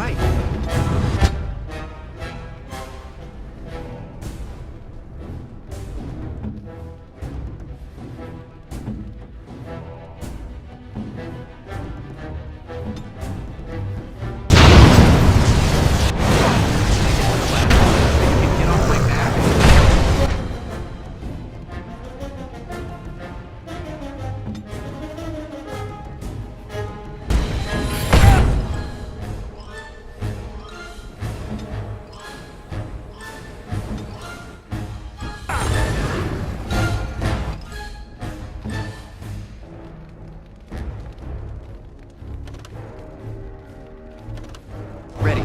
right. Ready.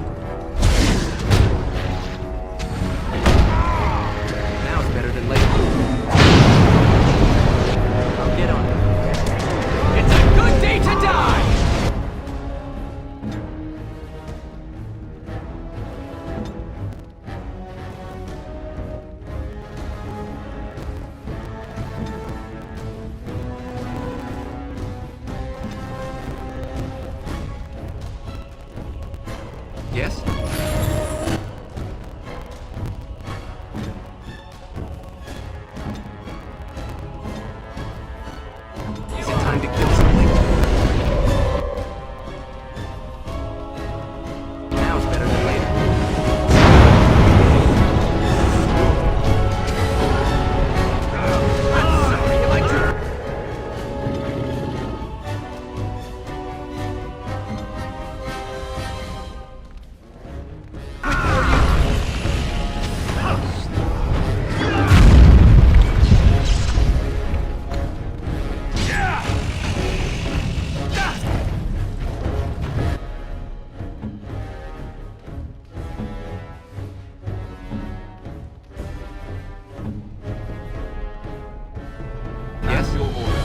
Now it's better than later. I'll get on it. It's a good day to die! Yes? Is it time to kill something? Now it's better than later. I'm sorry, you like to... Yes? Your order.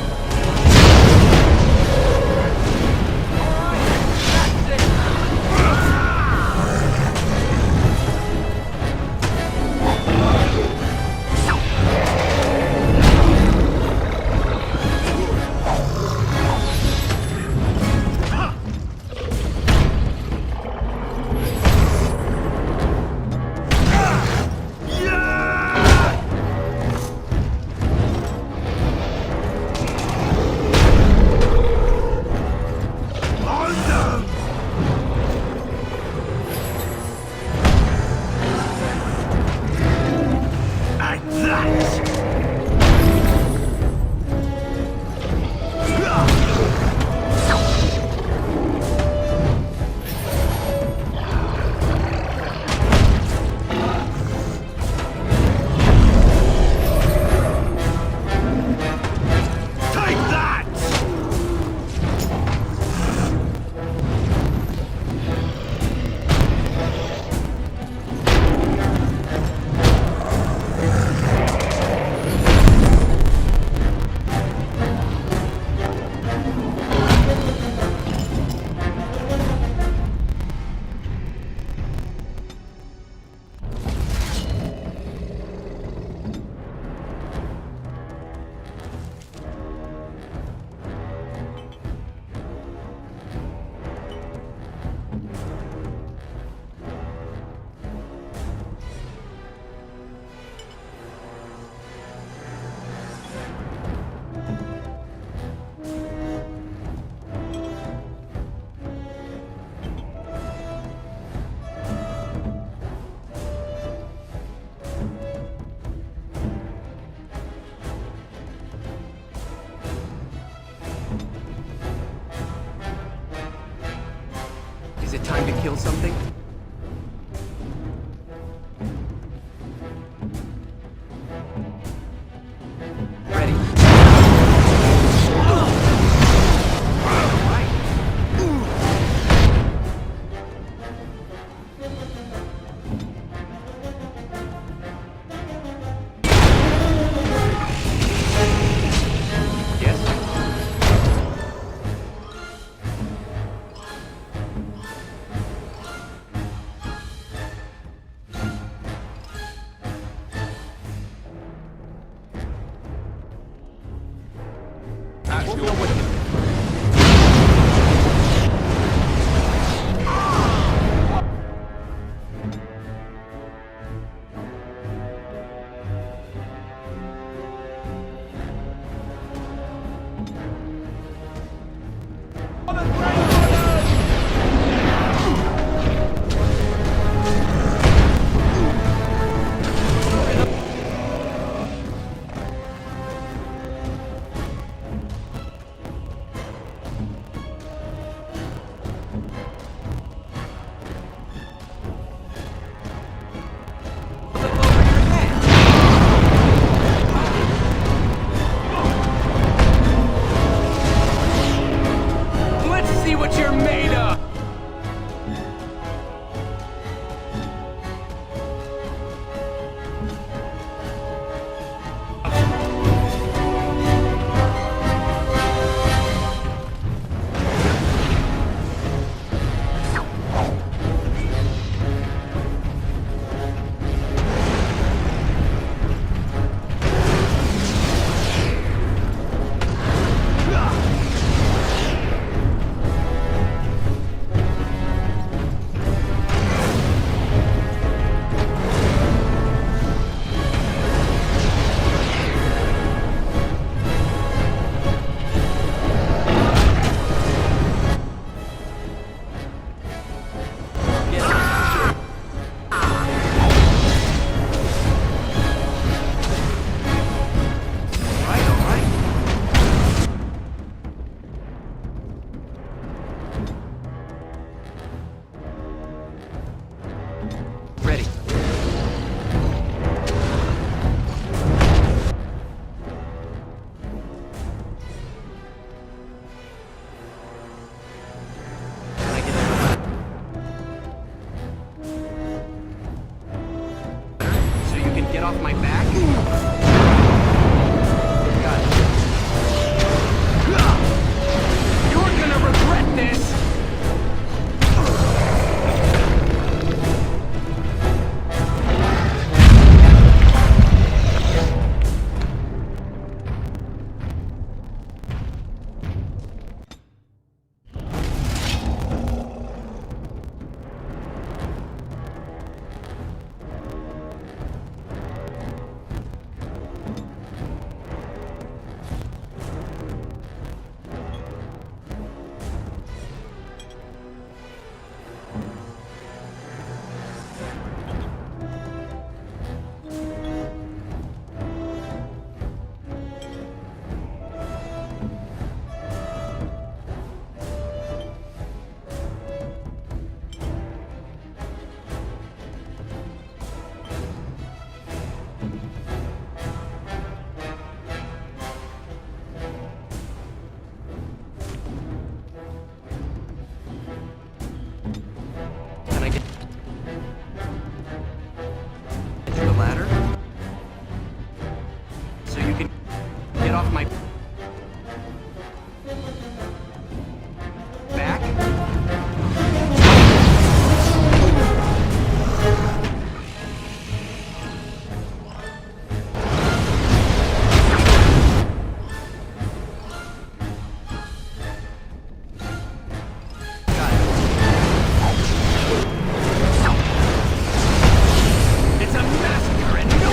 Is it time to kill something? Ready. Your way. Get off my back? Got it. You're gonna regret this! Get off my back? Got it. It's a massacre and no.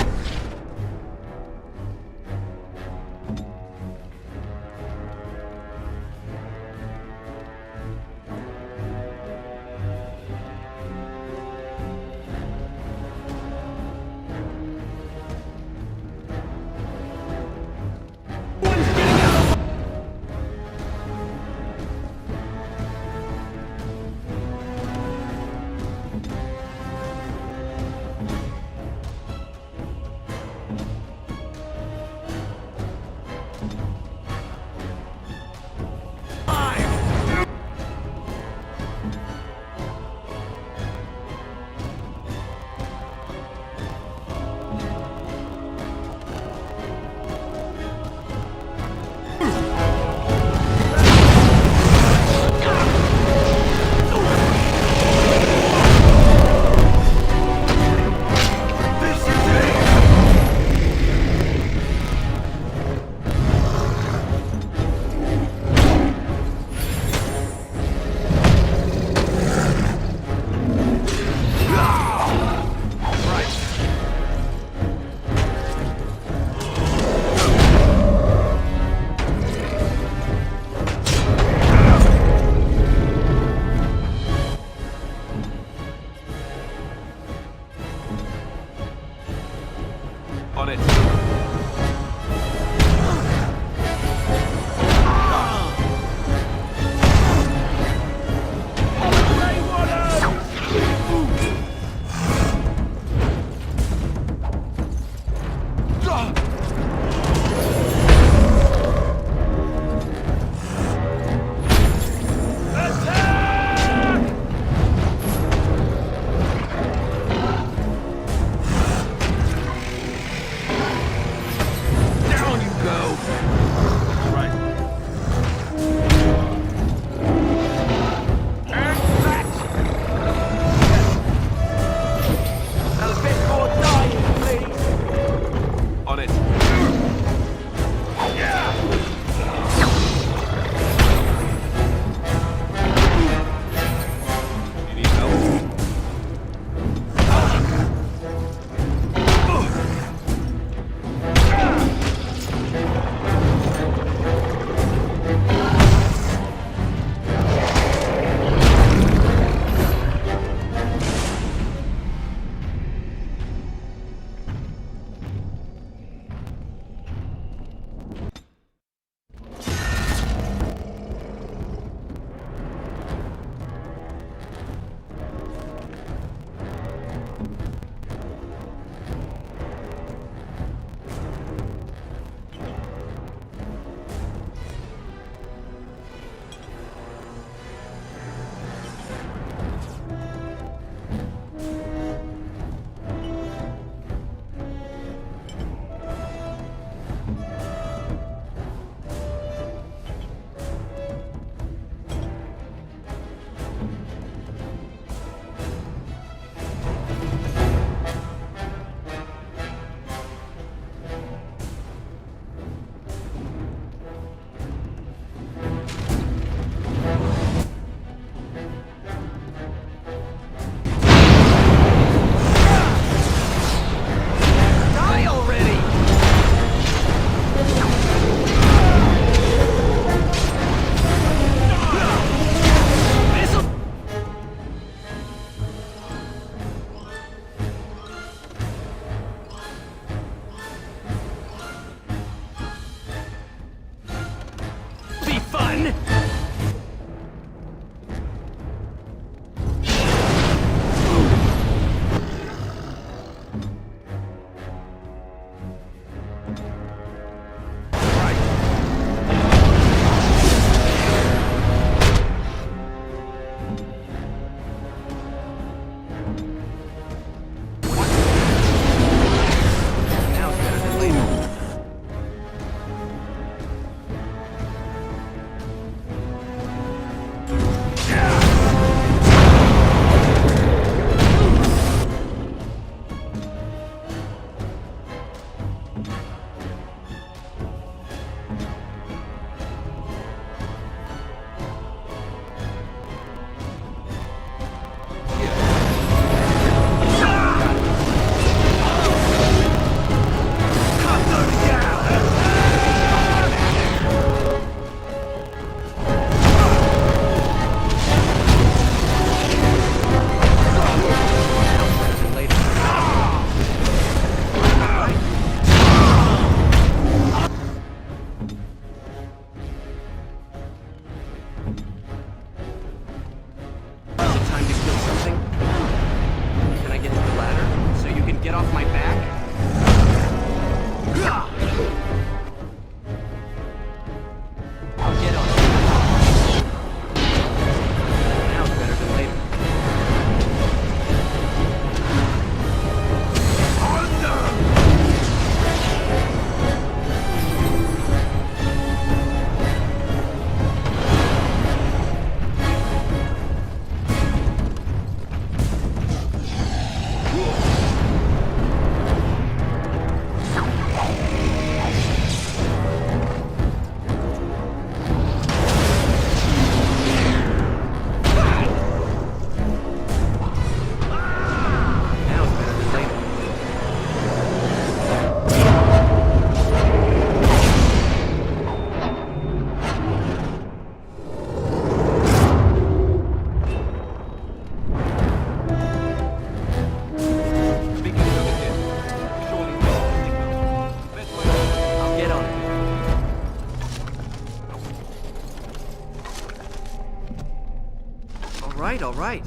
right, all right.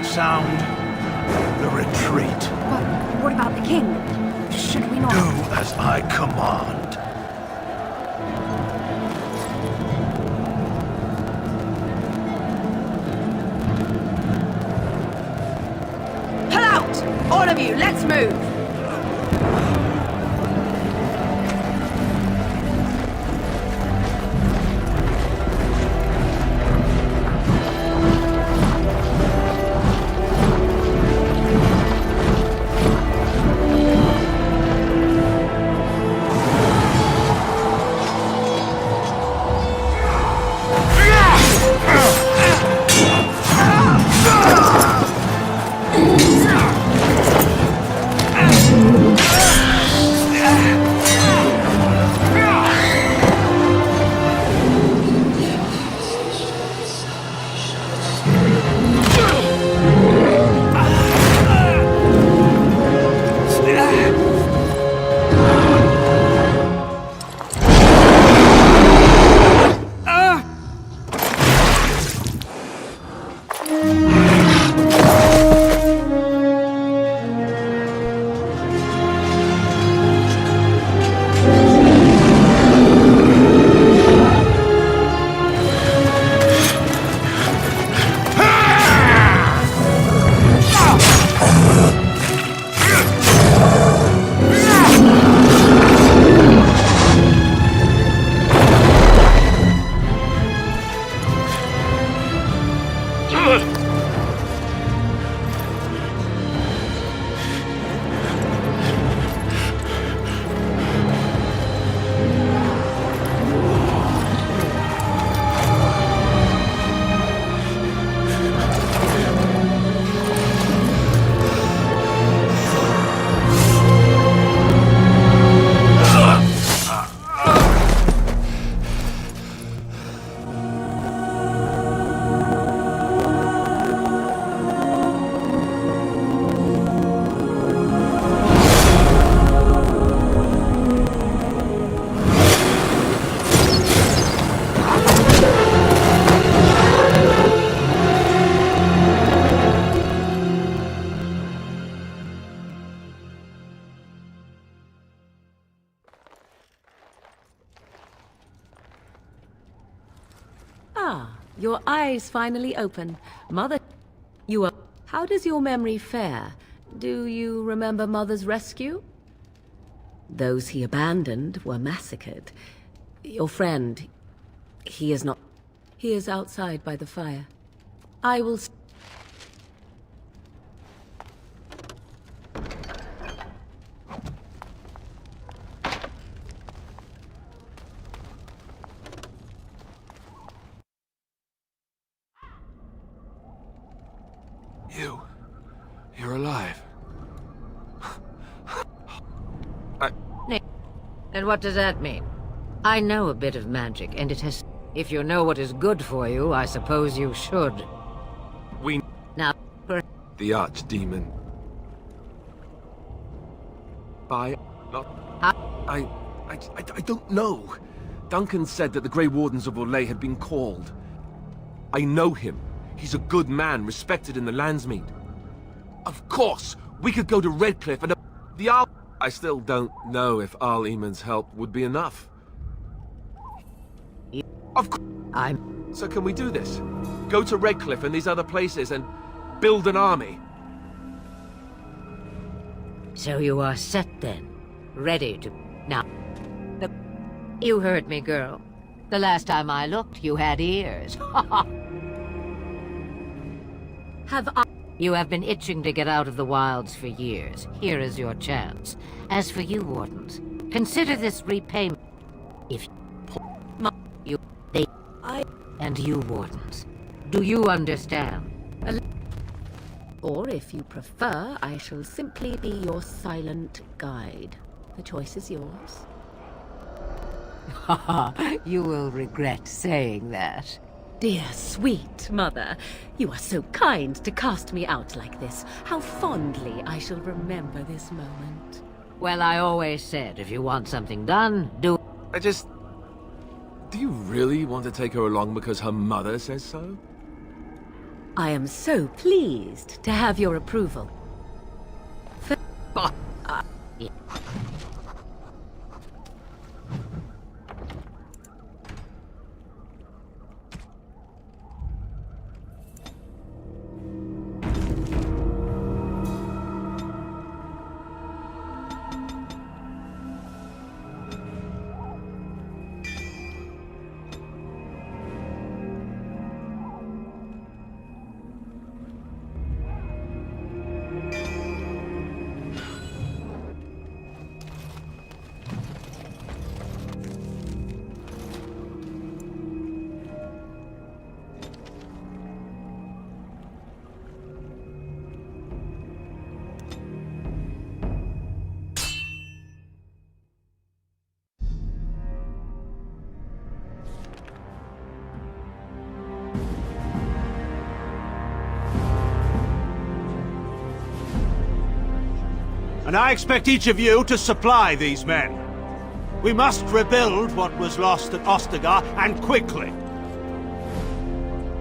Sound the retreat. But what about the king? Should we not... Do as I command. Pull out! All of you, let's move! Ah, your eyes finally open. Mother, you are... How does your memory fare? Do you remember Mother's rescue? Those he abandoned were massacred. Your friend, he is not... He is outside by the fire. I will... You're alive. And what does that mean? I know a bit of magic, and it has... If you know what is good for you, I suppose you should. We... Now, The archdemon. By... Not... I don't know. Duncan said that the Grey Wardens of Orlais had been called. I know him. He's a good man, respected in the Landsmeet. Of course, we could go to Redcliffe and... The Arl... I still don't know if Arl Eamon's help would be enough. Of course. So can we do this? Go to Redcliffe and these other places and build an army? So you are set then, ready to... Now, you heard me, girl. The last time I looked, you had ears. Have I... You have been itching to get out of the wilds for years. Here is your chance. As for you, Wardens, consider this repayment. If you... They... I... And you, Wardens. Do you understand? Or if you prefer, I shall simply be your silent guide. The choice is yours. You will regret saying that. Dear, sweet mother, you are so kind to cast me out like this. How fondly I shall remember this moment. Well, I always said, if you want something done, do... Do you really want to take her along because her mother says so? I am so pleased to have your approval. And I expect each of you to supply these men. We must rebuild what was lost at Ostagar, and quickly.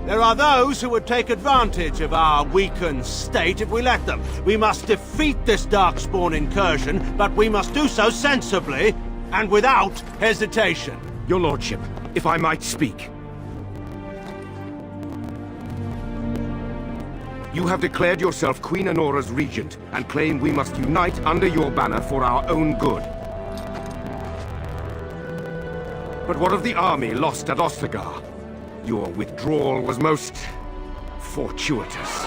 There are those who would take advantage of our weakened state if we let them. We must defeat this Darkspawn incursion, but we must do so sensibly and without hesitation. Your lordship, if I might speak. You have declared yourself Queen Honora's regent, and claim we must unite under your banner for our own good. But what of the army lost at Ostagar? Your withdrawal was most fortuitous.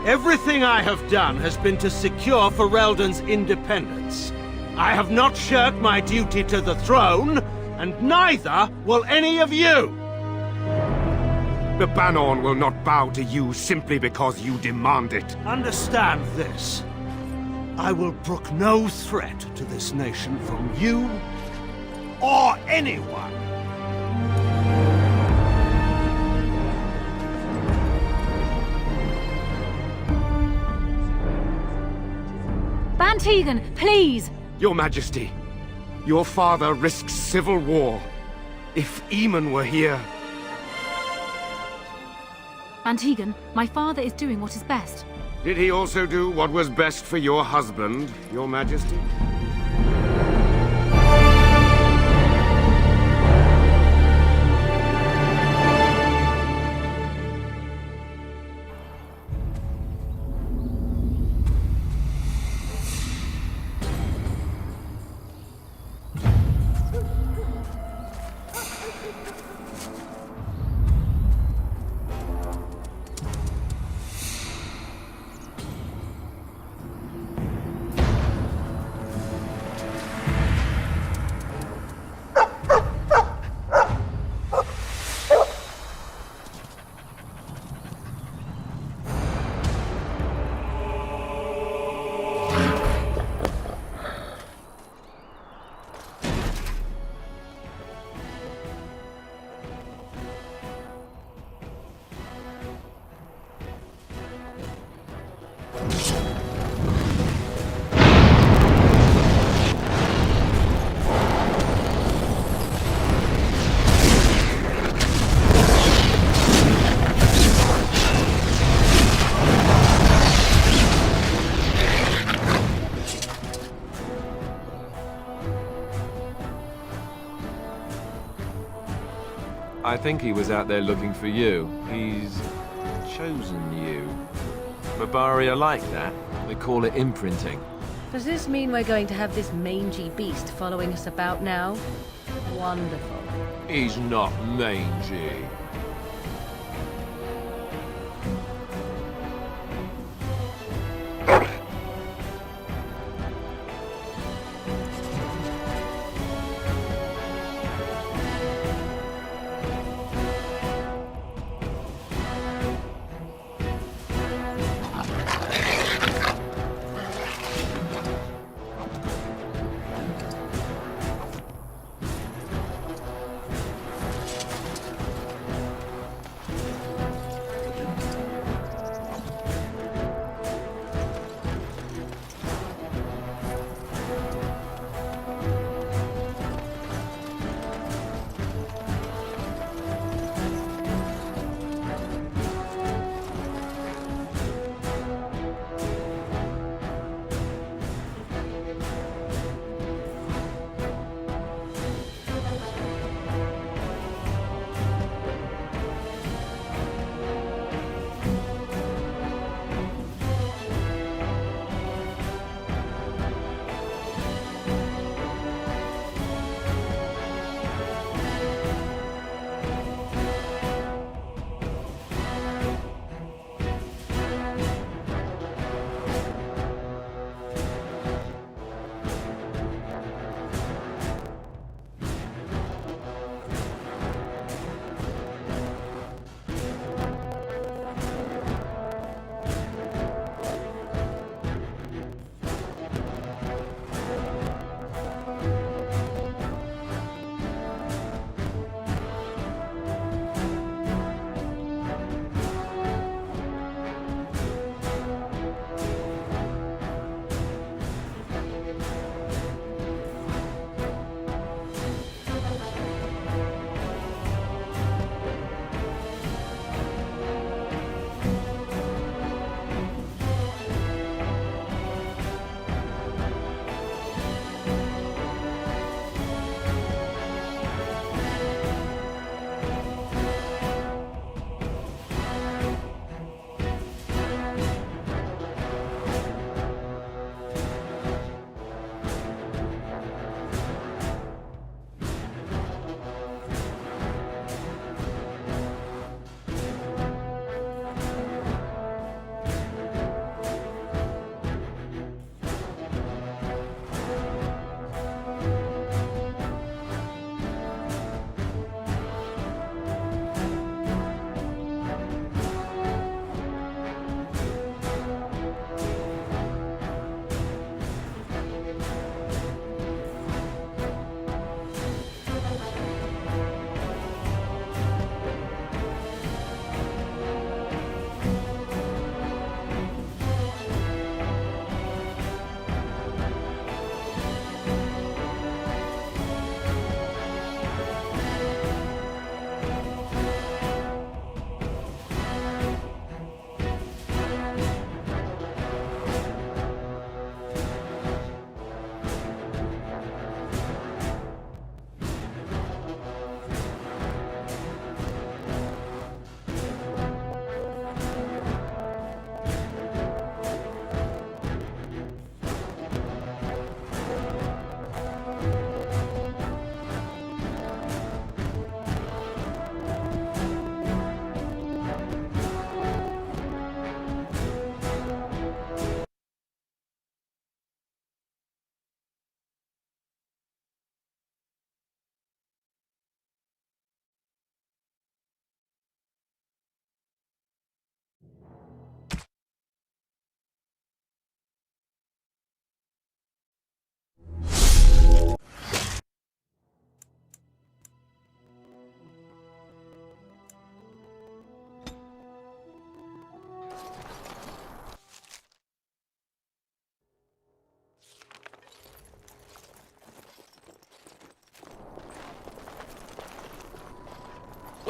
Everything I have done has been to secure Ferelden's independence. I have not shirked my duty to the throne, and neither will any of you! The Banon will not bow to you simply because you demand it. Understand this. I will brook no threat to this nation from you or anyone. Bantegan, please! Your Majesty, your father risks civil war. If Eamon were here... Bantegan, my father is doing what is best. Did he also do what was best for your husband, Your Majesty? I think he was out there looking for you. He's chosen you. Barbari are like that. They call it imprinting. Does this mean we're going to have this mangy beast following us about now? Wonderful. He's not mangy.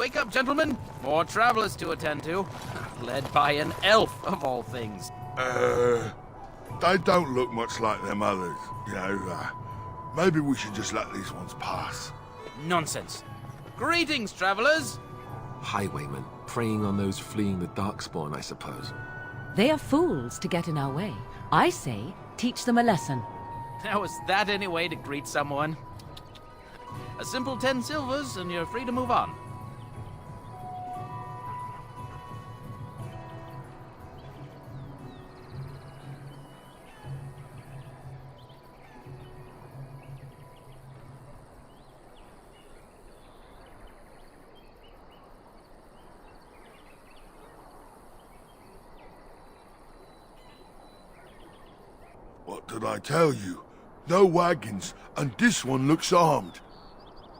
Wake up, gentlemen. More travelers to attend to. Led by an elf, of all things. They don't look much like them others, you know. Maybe we should just let these ones pass. Nonsense. Greetings, travelers. Highwaymen, preying on those fleeing the Darkspawn, I suppose. They are fools to get in our way. I say, teach them a lesson. Now, is that any way to greet someone? A simple 10 silvers, and you're free to move on. What did I tell you? No wagons, and this one looks armed.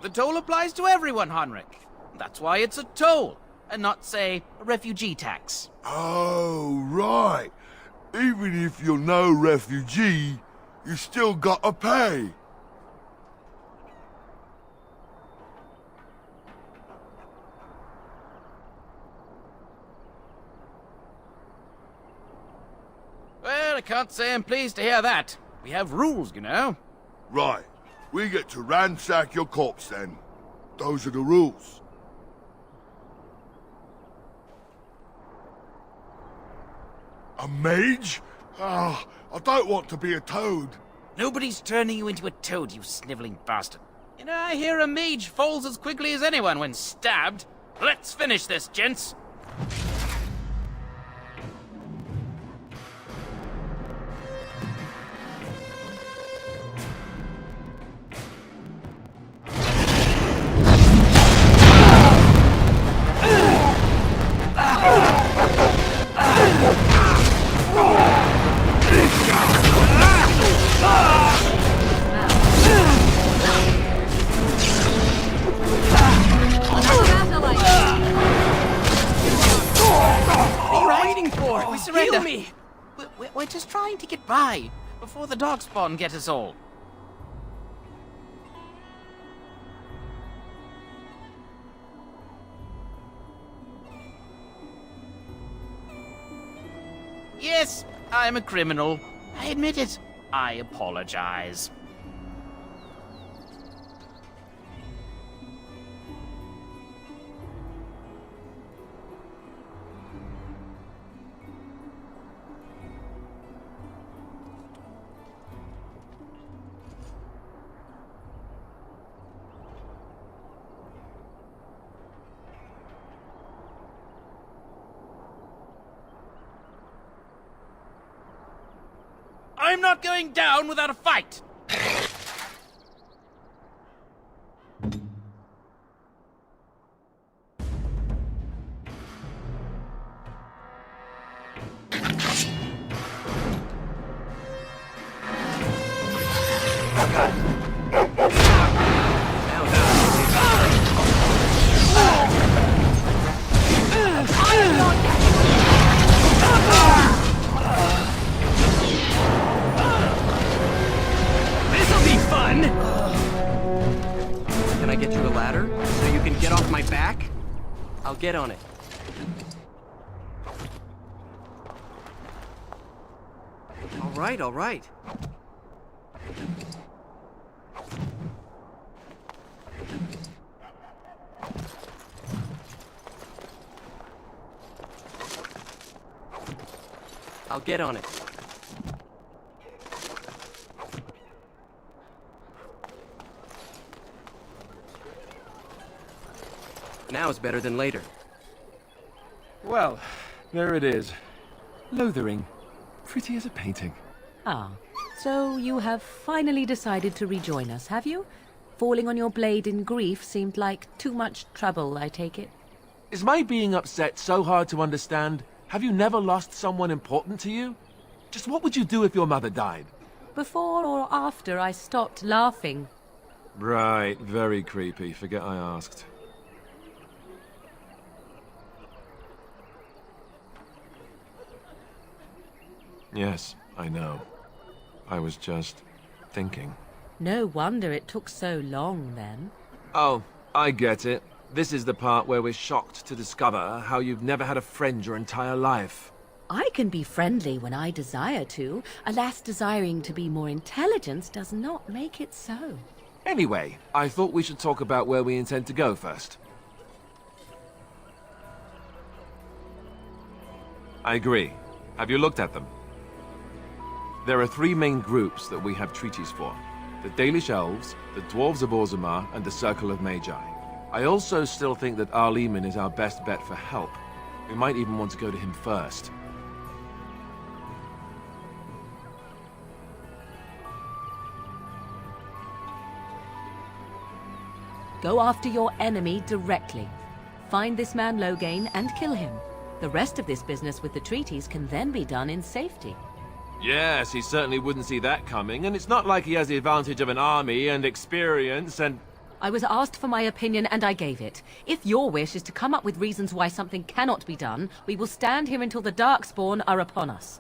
The toll applies to everyone, Heinrich. That's why it's a toll, and not, say, a refugee tax. Oh, right. Even if you're no refugee, you still gotta pay. Well, I can't say I'm pleased to hear that. We have rules, you know. Right. We get to ransack your corpse then. Those are the rules. A mage? Ah, I don't want to be a toad. Nobody's turning you into a toad, you sniveling bastard. You know, I hear a mage falls as quickly as anyone when stabbed. Let's finish this, gents. Surrender. Me. We're just trying to get by before the Darkspawn get us all. Yes, I'm a criminal. I admit it. I apologize. I'm not going down without a fight! I'll get on it. All right. I'll get on it. Now is better than later. Well, there it is. Lothering. Pretty as a painting. Ah, so you have finally decided to rejoin us, have you? Falling on your blade in grief seemed like too much trouble, I take it. Is my being upset so hard to understand? Have you never lost someone important to you? Just what would you do if your mother died? Before or after I stopped laughing. Right, very creepy. Forget I asked. Yes, I know. I was just thinking. No wonder it took so long, then. Oh, I get it. This is the part where we're shocked to discover how you've never had a friend your entire life. I can be friendly when I desire to. Alas, desiring to be more intelligent does not make it so. Anyway, I thought we should talk about where we intend to go first. I agree. Have you looked at them? There are three main groups that we have treaties for. The Dalish Elves, the Dwarves of Orzammar, and the Circle of Magi. I also still think that Arleman is our best bet for help. We might even want to go to him first. Go after your enemy directly. Find this man Loghain and kill him. The rest of this business with the treaties can then be done in safety. Yes, he certainly wouldn't see that coming, and it's not like he has the advantage of an army and experience and... I was asked for my opinion and I gave it. If your wish is to come up with reasons why something cannot be done, we will stand here until the Darkspawn are upon us.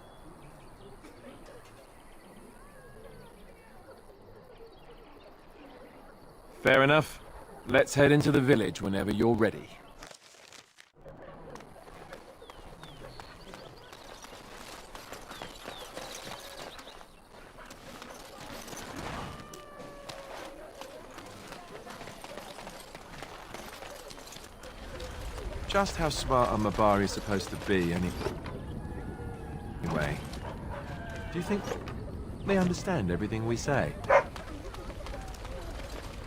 Fair enough. Let's head into the village whenever you're ready. Just how smart are Mabari supposed to be, anyway? Do you think they understand everything we say?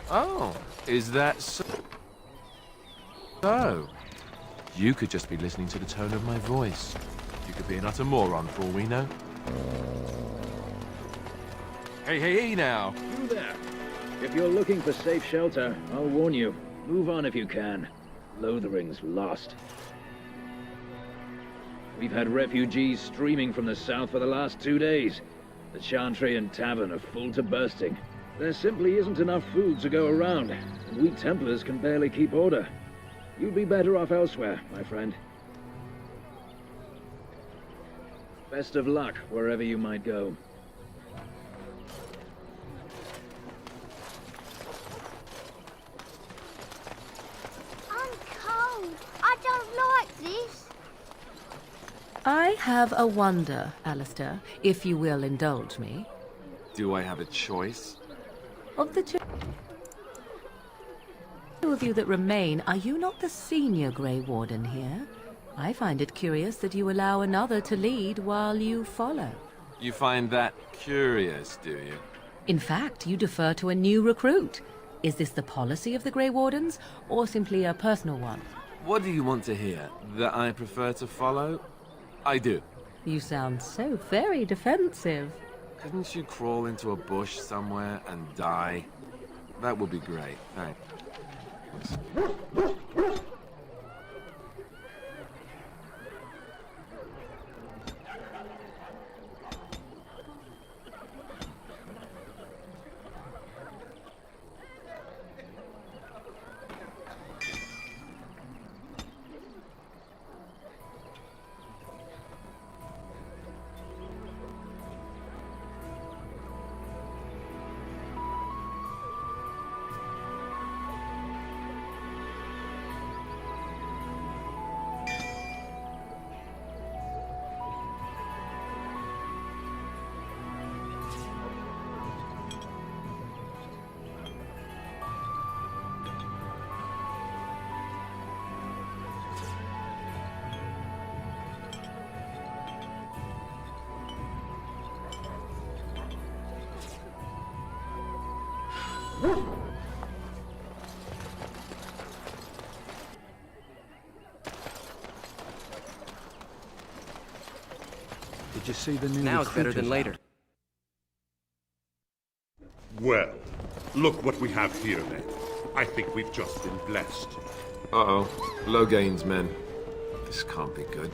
Oh, is that so? So, you could just be listening to the tone of my voice. You could be an utter moron for all we know. Hey now! You there. If you're looking for safe shelter, I'll warn you. Move on if you can. Lothering's lost. We've had refugees streaming from the south for the last 2 days. The Chantry and Tavern are full to bursting. There simply isn't enough food to go around, and we Templars can barely keep order. You'd be better off elsewhere, my friend. Best of luck wherever you might go. I don't like this. I have a wonder, Alistair, if you will indulge me. Do I have a choice? Of the two of you that remain, are you not the senior Grey Warden here? I find it curious that you allow another to lead while you follow. You find that curious, do you? In fact, you defer to a new recruit. Is this the policy of the Grey Wardens, or simply a personal one? What do you want to hear? That I prefer to follow? I do. You sound so very defensive. Couldn't you crawl into a bush somewhere and die? That would be great, thanks. Did you see the new Now it's better than later. Well, look what we have here, then. I think we've just been blessed. Uh-oh. Loghain's men. This can't be good.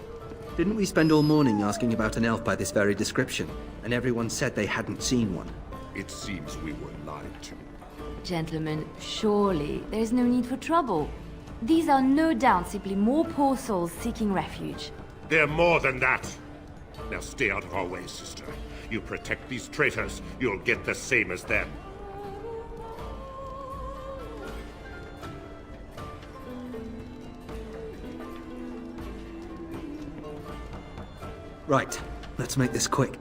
Didn't we spend all morning asking about an elf by this very description, and everyone said they hadn't seen one? It seems we were lied to. Gentlemen, surely there's no need for trouble. These are no doubt simply more poor souls seeking refuge. They're more than that. Now stay out of our way, sister. You protect these traitors, you'll get the same as them. Right, let's make this quick.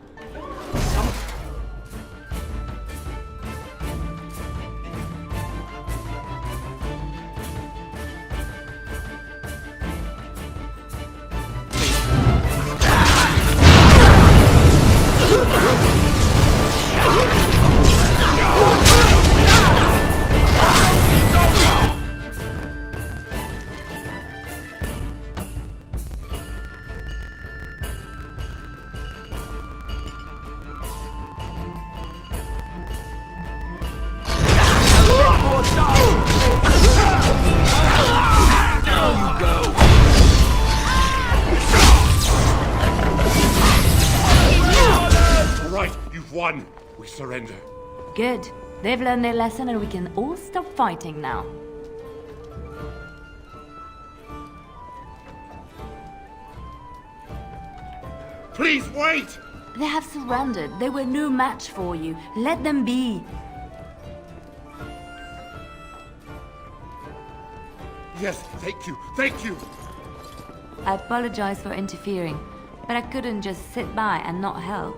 Won. We surrender. Good. They've learned their lesson and we can all stop fighting now. Please wait! They have surrendered. They were no match for you. Let them be. Yes, thank you, thank you! I apologize for interfering, but I couldn't just sit by and not help.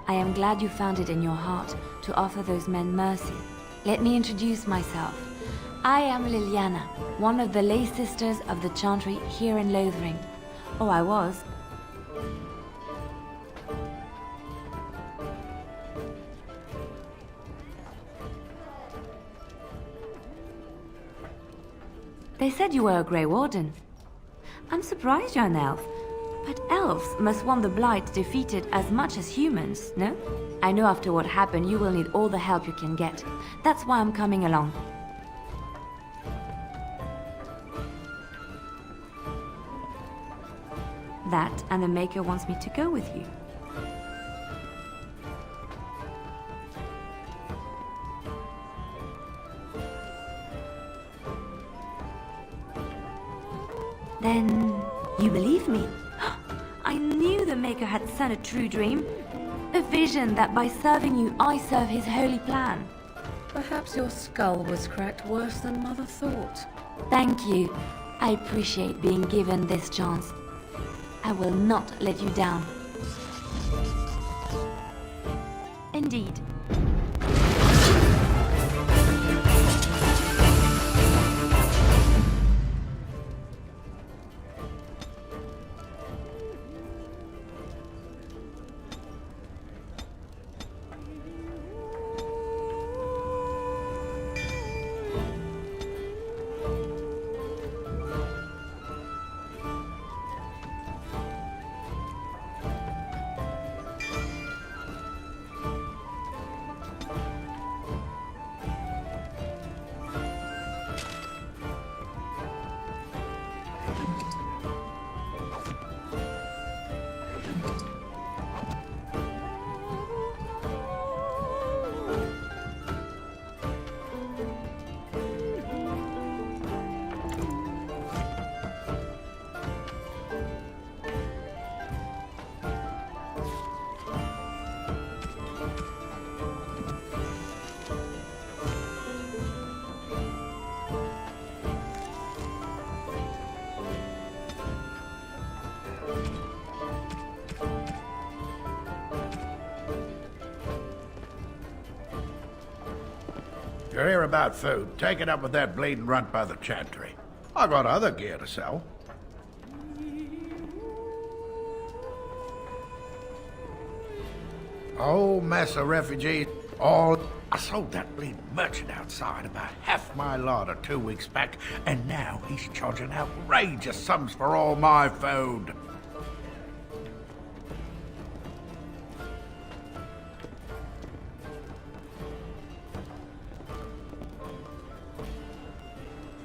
I am glad you found it in your heart to offer those men mercy. Let me introduce myself. I am Liliana, one of the lay sisters of the Chantry here in Lothering. Oh, I was. They said you were a Grey Warden. I'm surprised you're an elf. But elves must want the Blight defeated as much as humans, no? I know after what happened you will need all the help you can get. That's why I'm coming along. That and the Maker wants me to go with you. Then you believe me? I knew the Maker had sent a true dream. A vision that by serving you, I serve his holy plan. Perhaps your skull was cracked worse than Mother thought. Thank you. I appreciate being given this chance. I will not let you down. Indeed. If you're here about food, take it up with that bleeding runt by the Chantry. I got other gear to sell. Whole mess of refugees, all... I sold that bleeding merchant outside about half my larder 2 weeks back, and now he's charging outrageous sums for all my food.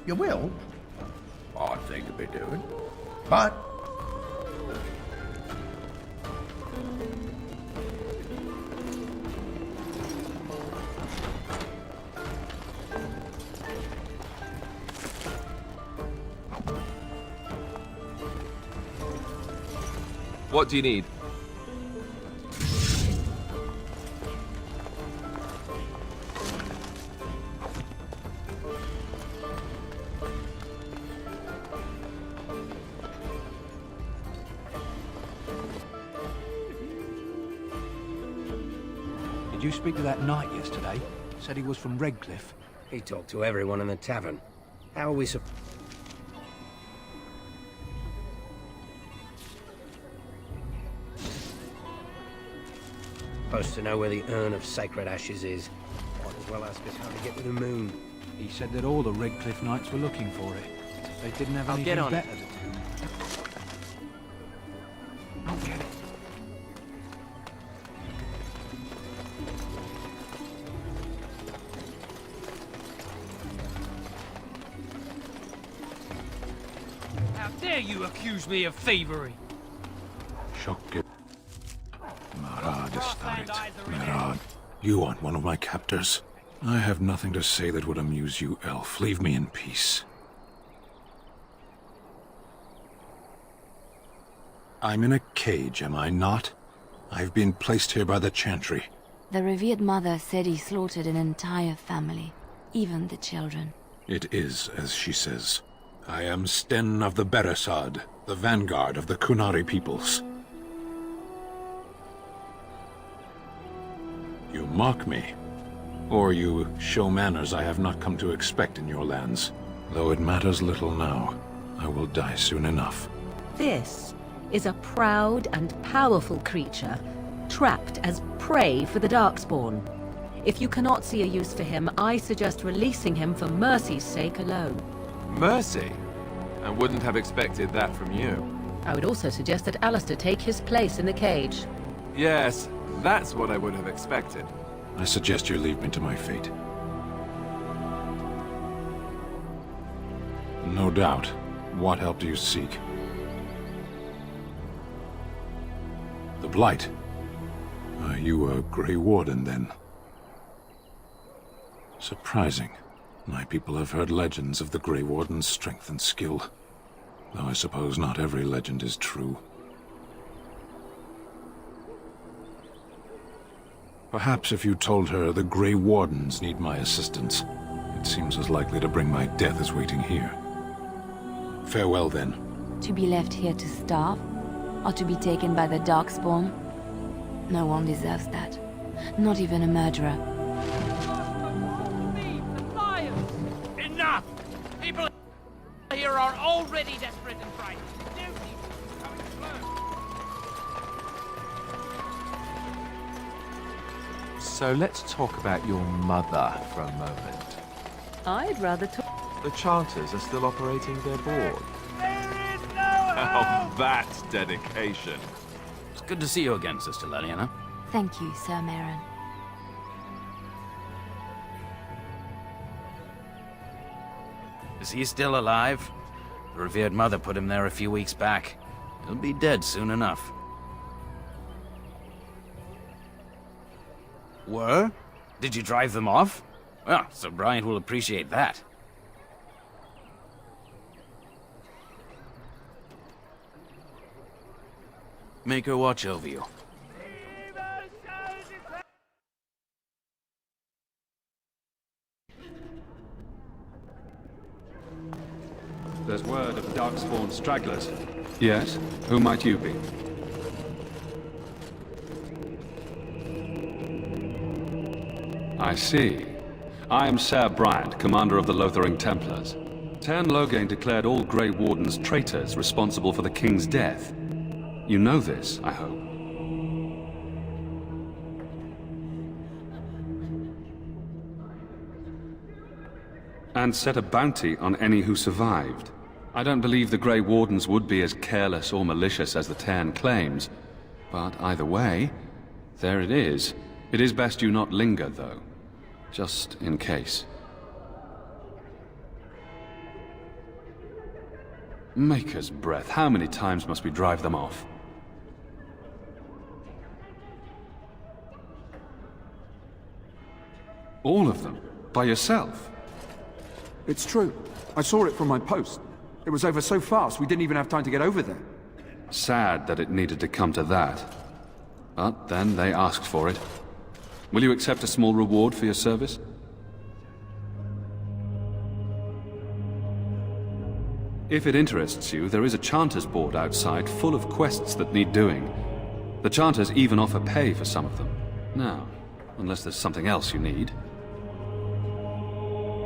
You will? Odd thing to be doing. But... What do you need? you speak to that knight yesterday? Said he was from Redcliffe. He talked to everyone in the tavern. How are we supposed to know where the urn of sacred ashes is? Might as well ask us how to get to the moon. He said that all the Redcliffe knights were looking for it. They didn't have anything better to do. I'll get it. How dare you accuse me of thievery? Shock. Marad Estarit. Marad, you aren't one of my captors. I have nothing to say that would amuse you, elf. Leave me in peace. I'm in a cage, am I not? I've been placed here by the Chantry. The revered mother said he slaughtered an entire family, even the children. It is as she says. I am Sten of the Beresad, the vanguard of the Kunari peoples. You mock me, or you show manners I have not come to expect in your lands. Though it matters little now, I will die soon enough. This is a proud and powerful creature, trapped as prey for the Darkspawn. If you cannot see a use for him, I suggest releasing him for mercy's sake alone. Mercy? I wouldn't have expected that from you. I would also suggest that Alistair take his place in the cage. Yes, that's what I would have expected. I suggest you leave me to my fate. No doubt. What help do you seek? The Blight. Are you a Grey Warden, then? Surprising. My people have heard legends of the Grey Warden's strength and skill. Though I suppose not every legend is true. Perhaps if you told her the Grey Wardens need my assistance, it seems as likely to bring my death as waiting here. Farewell, then. To be left here to starve? Or to be taken by the Darkspawn? No one deserves that. Not even a murderer. Enough! People here are already desperate and frightened. Don't need coming slow. So let's talk about your mother for a moment. I'd rather talk. The Chanters are still operating their board. There is no Oh, that's dedication. It's good to see you again, Sister Leliana. Thank you, Sir Marin. Is he still alive? The revered mother put him there a few weeks back. He'll be dead soon enough. Were? Did you drive them off? Well, Sir Bryant will appreciate that. Make her watch over you. There's word of Darkspawn stragglers. Yes? Who might you be? I see. I am Sir Bryant, commander of the Lothering Templars. Tern Loghain declared all Grey Wardens traitors responsible for the King's death. You know this, I hope. And set a bounty on any who survived. I don't believe the Grey Wardens would be as careless or malicious as the Tern claims. But either way, there it is. It is best you not linger, though. Just in case. Maker's breath, how many times must we drive them off? All of them? By yourself? It's true. I saw it from my post. It was over so fast, we didn't even have time to get over there. Sad that it needed to come to that. But then they asked for it. Will you accept a small reward for your service? If it interests you, there is a Chanters board outside full of quests that need doing. The Chanters even offer pay for some of them. Now, Unless there's something else you need.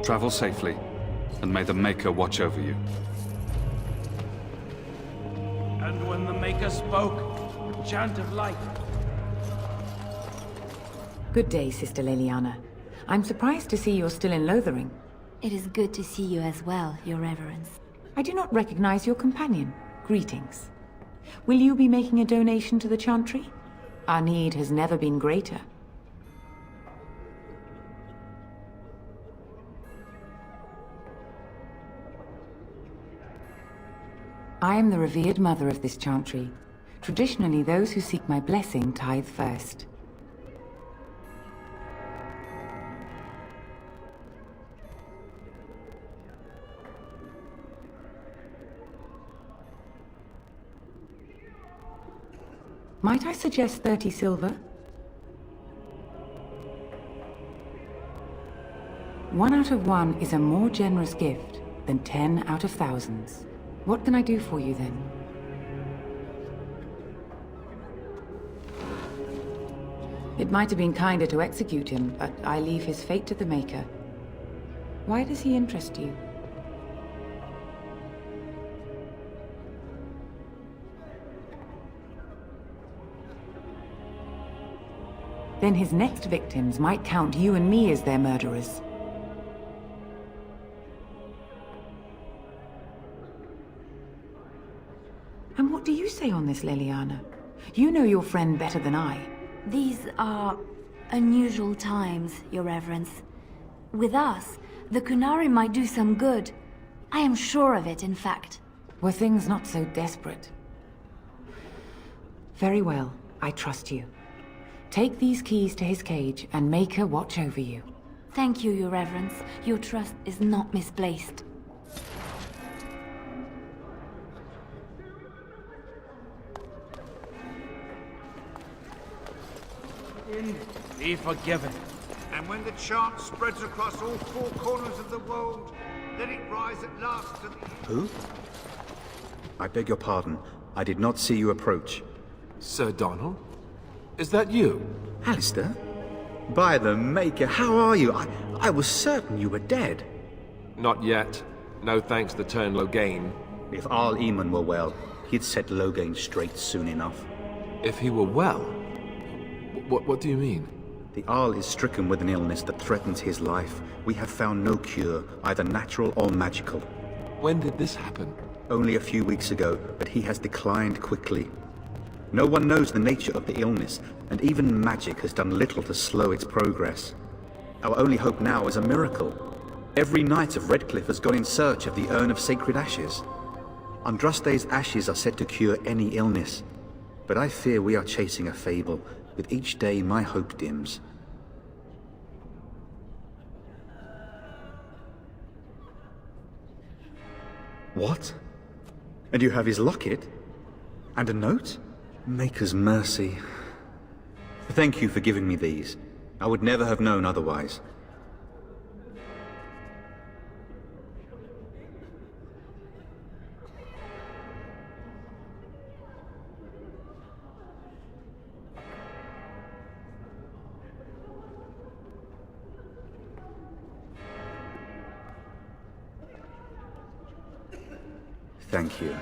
Travel safely, and may the Maker watch over you. And when the Maker spoke, a chant of life. Good day, Sister Leliana. I'm surprised to see you're still in Lothering. It is good to see you as well, Your Reverence. I do not recognize your companion. Greetings. Will you be making a donation to the Chantry? Our need has never been greater. I am the revered mother of this Chantry. Traditionally, those who seek my blessing tithe first. Might I suggest 30 silver? 1 out of 1 is a more generous gift than 10 out of thousands. What can I do for you then? It might have been kinder to execute him, but I leave his fate to the Maker. Why does he interest you? Then his next victims might count you and me as their murderers. And what do you say on this, Leliana? You know your friend better than I. These are unusual times, Your Reverence. With us, the Kunari might do some good. I am sure of it, in fact. Were things not so desperate? Very well, I trust you. Take these keys to his cage and make her watch over you. Thank you, Your Reverence. Your trust is not misplaced. Be forgiven. And when the chant spreads across all 4 corners of the world, let it rise at last to the... Who? I beg your pardon. I did not see you approach. Sir Donald? Is that you? Alistair? By the Maker, how are you? I was certain you were dead. Not yet. No thanks to turn Loghain. If Arl Eamon were well, he'd set Loghain straight soon enough. If he were well? What do you mean? The Arl is stricken with an illness that threatens his life. We have found no cure, either natural or magical. When did this happen? Only a few weeks ago, but he has declined quickly. No one knows the nature of the illness, and even magic has done little to slow its progress. Our only hope now is a miracle. Every knight of Redcliffe has gone in search of the Urn of Sacred Ashes. Andraste's ashes are said to cure any illness, but I fear we are chasing a fable. With each day, my hope dims. What? And you have his locket? And a note? Maker's mercy. Thank you for giving me these. I would never have known otherwise. Thank you.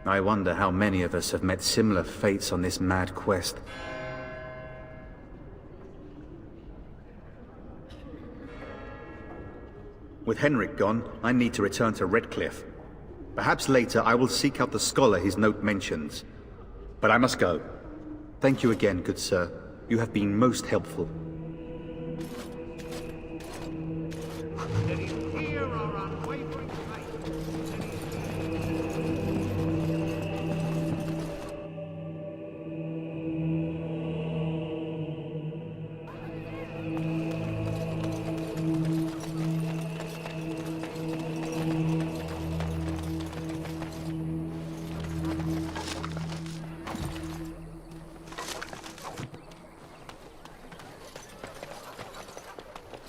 I wonder how many of us have met similar fates on this mad quest. With Henrik gone, I need to return to Redcliffe. Perhaps later I will seek out the scholar his note mentions. But I must go. Thank you again, good sir. You have been most helpful.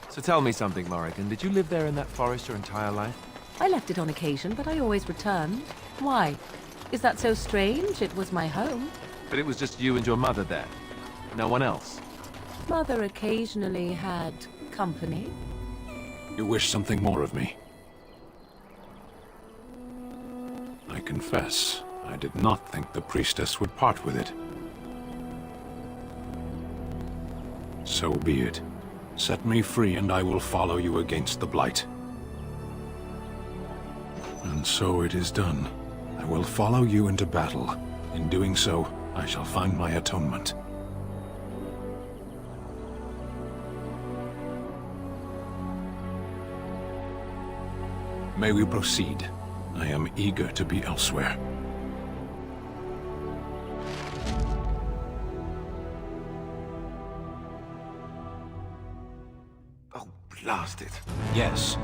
So tell me something, Morrigan. Did you live there in that forest your entire life? I left it on occasion, but I always returned. Why? Is that so strange? It was my home. But it was just you and your mother there? No one else? Mother occasionally had company. You wish something more of me? I confess, I did not think the priestess would part with it. So be it. Set me free and I will follow you against the Blight. And so it is done. I will follow you into battle. In doing so, I shall find my atonement. May we proceed? I am eager to be elsewhere. Oh, blast it. Yes.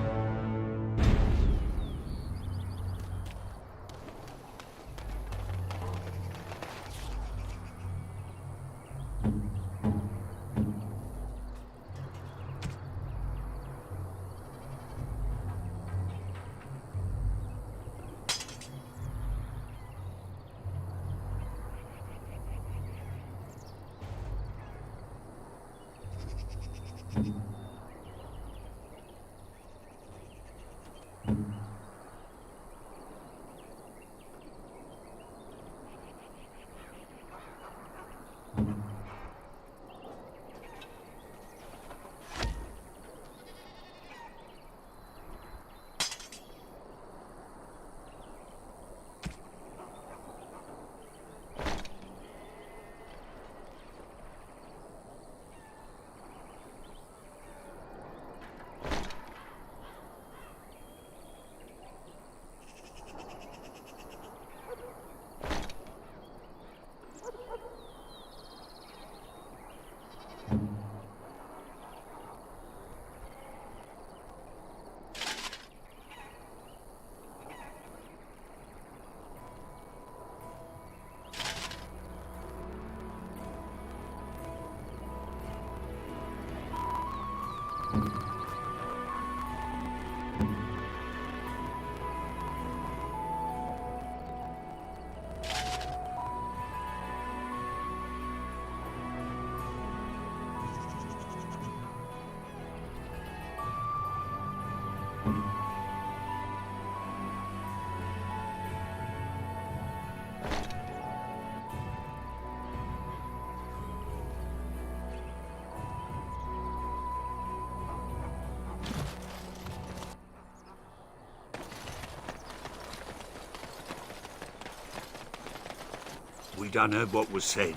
We done heard what was said.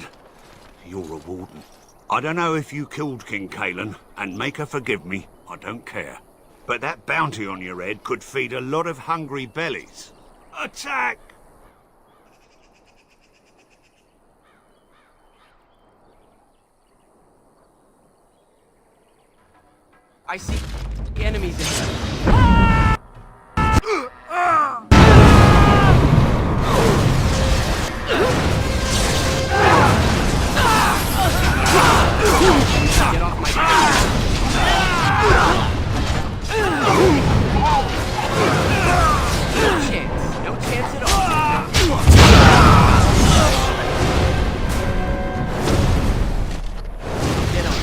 You're a warden. I don't know if you killed King Kalen, and make her forgive me, I don't care. But that bounty on your head could feed a lot of hungry bellies. Attack! I see enemies in there. Get off my back. No chance. No chance at all. Get on.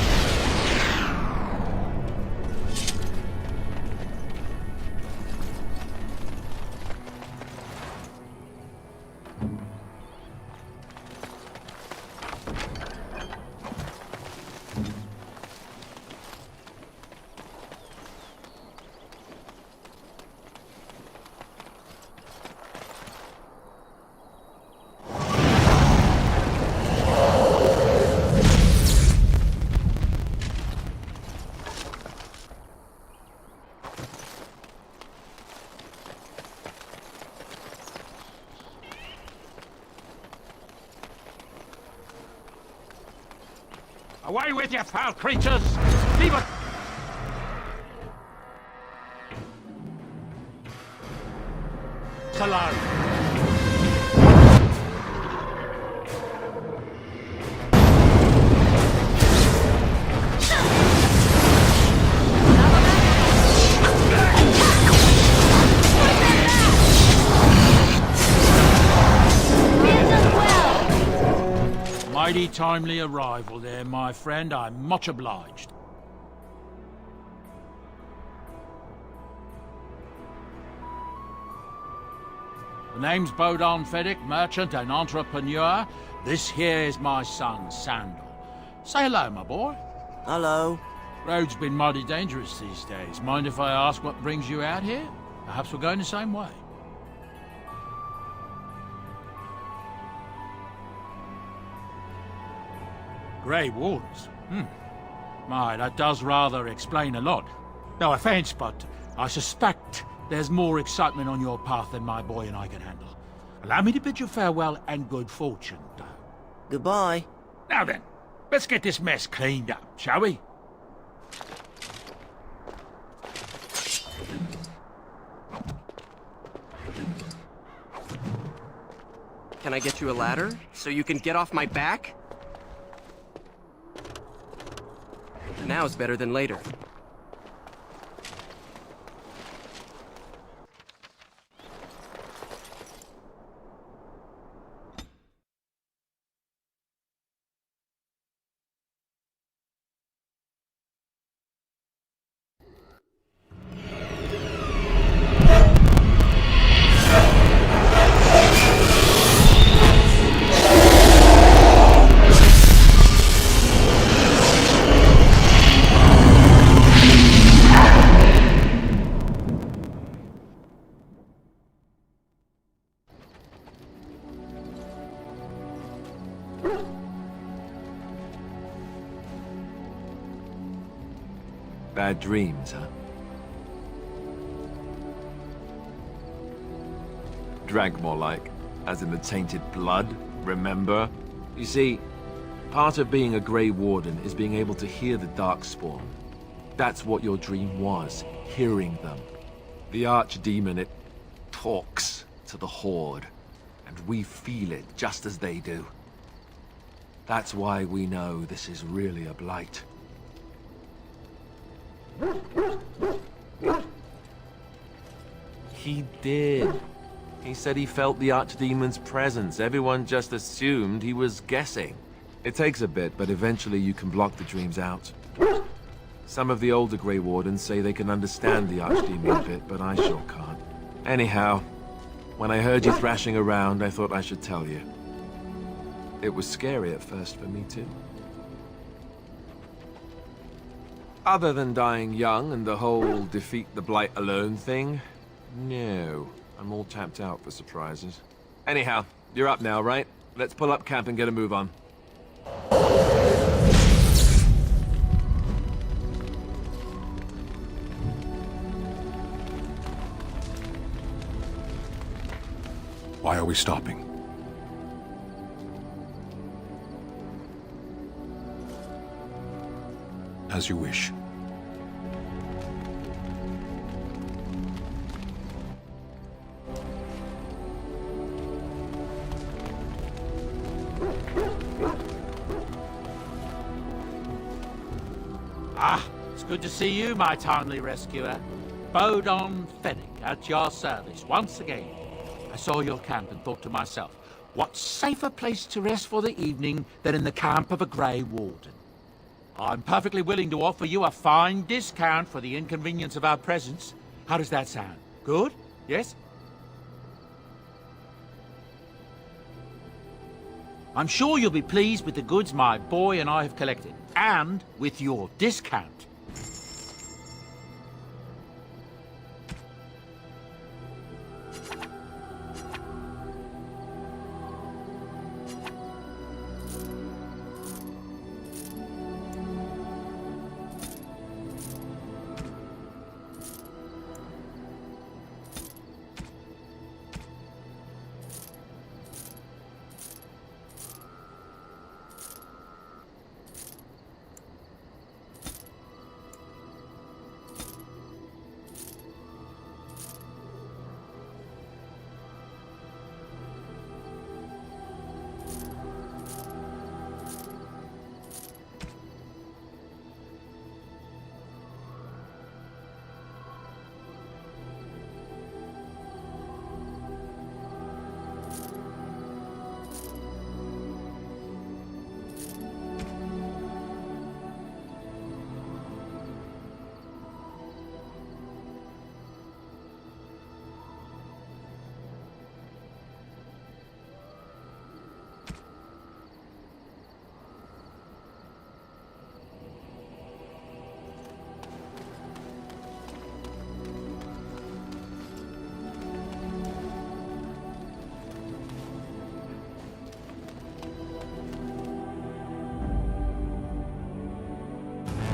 Away with you, foul creatures! Leave us! Alone. My Mighty timely arrival there, my friend. I'm much obliged. The name's Bodon Fedek, merchant and entrepreneur. This here is my son, Sandal. Say hello, my boy. Hello. Road's been mighty dangerous these days. Mind if I ask what brings you out here? Perhaps we're going the same way. Grey Wardens? My, that does rather explain a lot. No offense, but I suspect there's more excitement on your path than my boy and I can handle. Allow me to bid you farewell and good fortune, though. Goodbye. Now then, let's get this mess cleaned up, shall we? Can I get you a ladder so you can get off my back? Now's better than later. Bad dreams, huh? Drank more like, as in the tainted blood, remember? You see, part of being a Grey Warden is being able to hear the Darkspawn. That's what your dream was, hearing them. The Archdemon, it talks to the Horde, and we feel it just as they do. That's why we know this is really a blight. He did. He said he felt the Archdemon's presence. Everyone just assumed he was guessing. It takes a bit, but eventually you can block the dreams out. Some of the older Grey Wardens say they can understand the Archdemon a bit, but I sure can't. Anyhow, when I heard you thrashing around, I thought I should tell you. It was scary at first for me too. Other than dying young and the whole defeat the Blight alone thing, no. I'm all tapped out for surprises. Anyhow, you're up now, right? Let's pull up camp and get a move on. Why are we stopping? As you wish. Ah, it's good to see you, my timely rescuer. Bodon Fedek, at your service once again. I saw your camp and thought to myself, what safer place to rest for the evening than in the camp of a Grey Warden? I'm perfectly willing to offer you a fine discount for the inconvenience of our presence. How does that sound? Good? Yes? I'm sure you'll be pleased with the goods my boy and I have collected, and with your discount.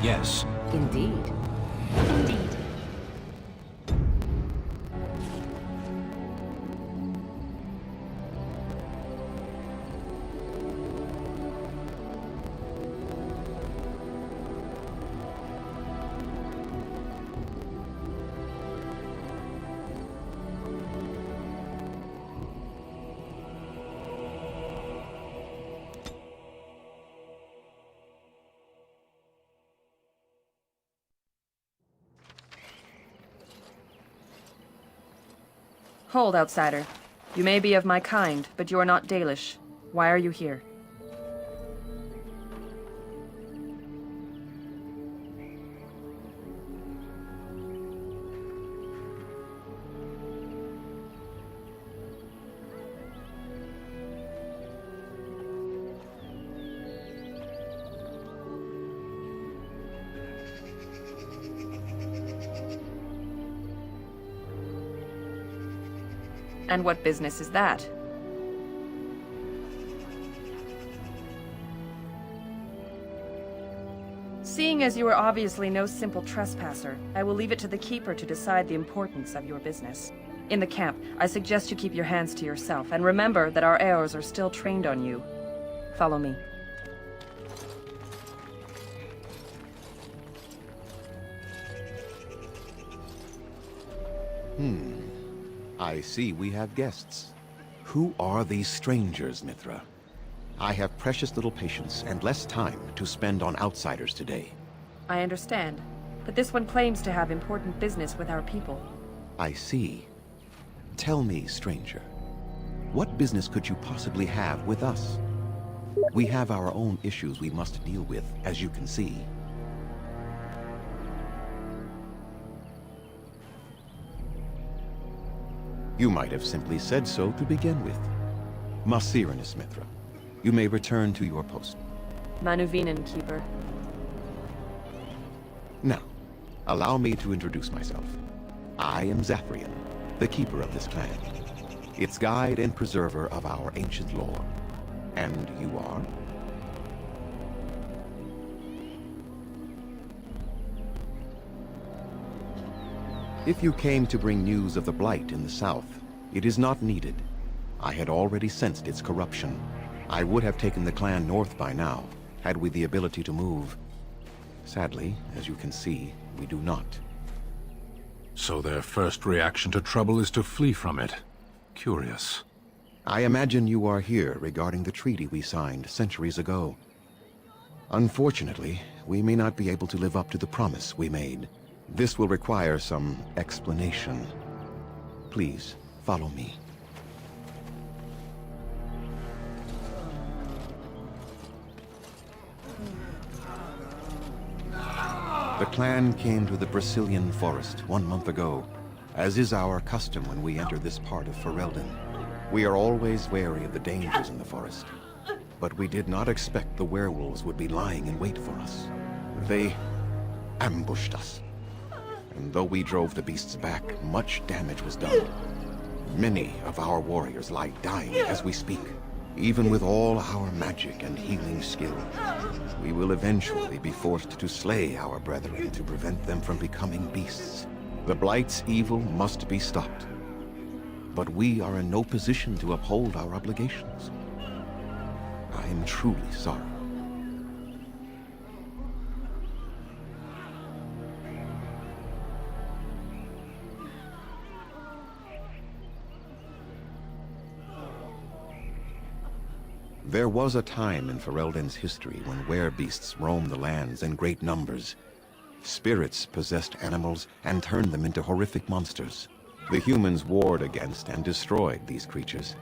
yes. Indeed. Indeed. Hold, outsider. You may be of my kind, but you are not Dalish. Why are you here? And what business is that? Seeing as you are obviously no simple trespasser, I will leave it to the Keeper to decide the importance of your business. In the camp, I suggest you keep your hands to yourself, and remember that our arrows are still trained on you. Follow me. I see we have guests. Who are these strangers, Mithra? I have precious little patience and less time to spend on outsiders today. I understand, but this one claims to have important business with our people. I see. Tell me, stranger, what business could you possibly have with us? We have our own issues we must deal with, as you can see. You might have simply said so to begin with. Masiranus, Mithra. You may return to your post. Manuvinen, Keeper. Now, allow me to introduce myself. I am Zathrian, the keeper of this clan, its guide and preserver of our ancient lore. And you are? If you came to bring news of the Blight in the south, it is not needed. I had already sensed its corruption. I would have taken the clan north by now, had we the ability to move. Sadly, as you can see, we do not. So their first reaction to trouble is to flee from it. Curious. I imagine you are here regarding the treaty we signed centuries ago. Unfortunately, we may not be able to live up to the promise we made. This will require some explanation. Please, follow me. The clan came to the Brazilian forest 1 month ago, as is our custom when we enter this part of Ferelden. We are always wary of the dangers in the forest, but we did not expect the werewolves would be lying in wait for us. They ambushed us. And though we drove the beasts back, much damage was done. Many of our warriors lie dying as we speak. Even with all our magic and healing skill, we will eventually be forced to slay our brethren to prevent them from becoming beasts. The Blight's evil must be stopped. But we are in no position to uphold our obligations. I am truly sorry. There was a time in Ferelden's history when werebeasts roamed the lands in great numbers. Spirits possessed animals and turned them into horrific monsters. The humans warred against and destroyed these creatures.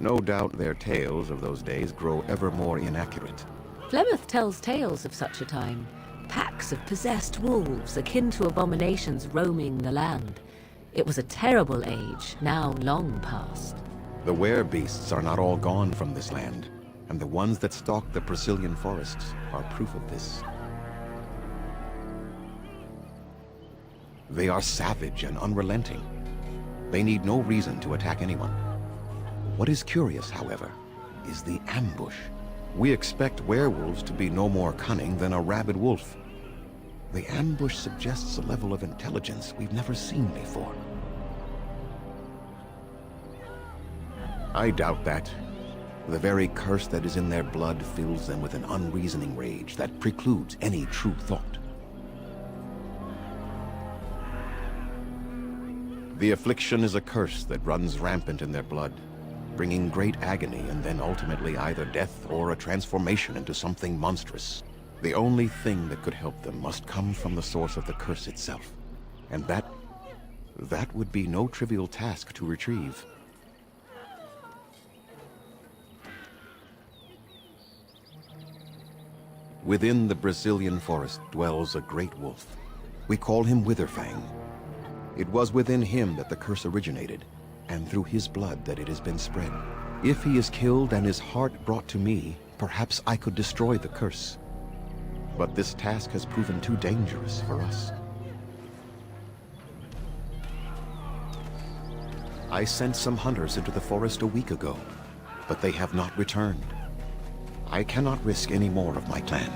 No doubt their tales of those days grow ever more inaccurate. Flemeth tells tales of such a time. Packs of possessed wolves akin to abominations roaming the land. It was a terrible age, now long past. The werebeasts are not all gone from this land, and the ones that stalk the Brazilian forests are proof of this. They are savage and unrelenting. They need no reason to attack anyone. What is curious, however, is the ambush. We expect werewolves to be no more cunning than a rabid wolf. The ambush suggests a level of intelligence we've never seen before. I doubt that. The very curse that is in their blood fills them with an unreasoning rage that precludes any true thought. The affliction is a curse that runs rampant in their blood, bringing great agony and then ultimately either death or a transformation into something monstrous. The only thing that could help them must come from the source of the curse itself. And that would be no trivial task to retrieve. Within the Brazilian forest dwells a great wolf. We call him Witherfang. It was within him that the curse originated, and through his blood that it has been spread. If he is killed and his heart brought to me, perhaps I could destroy the curse. But this task has proven too dangerous for us. I sent some hunters into the forest a week ago, but they have not returned. I cannot risk any more of my clan.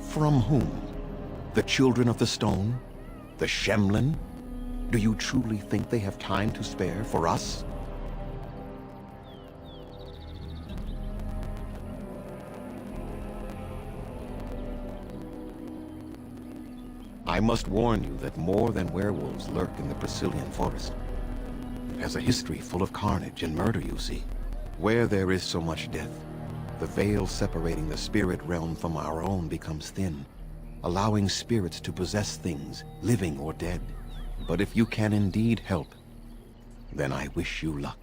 From whom? The Children of the Stone? The Shemlin? Do you truly think they have time to spare for us? I must warn you that more than werewolves lurk in the Brazilian forest. It has a history full of carnage and murder, you see. Where there is so much death, the veil separating the spirit realm from our own becomes thin, allowing spirits to possess things, living or dead. But if you can indeed help, then I wish you luck.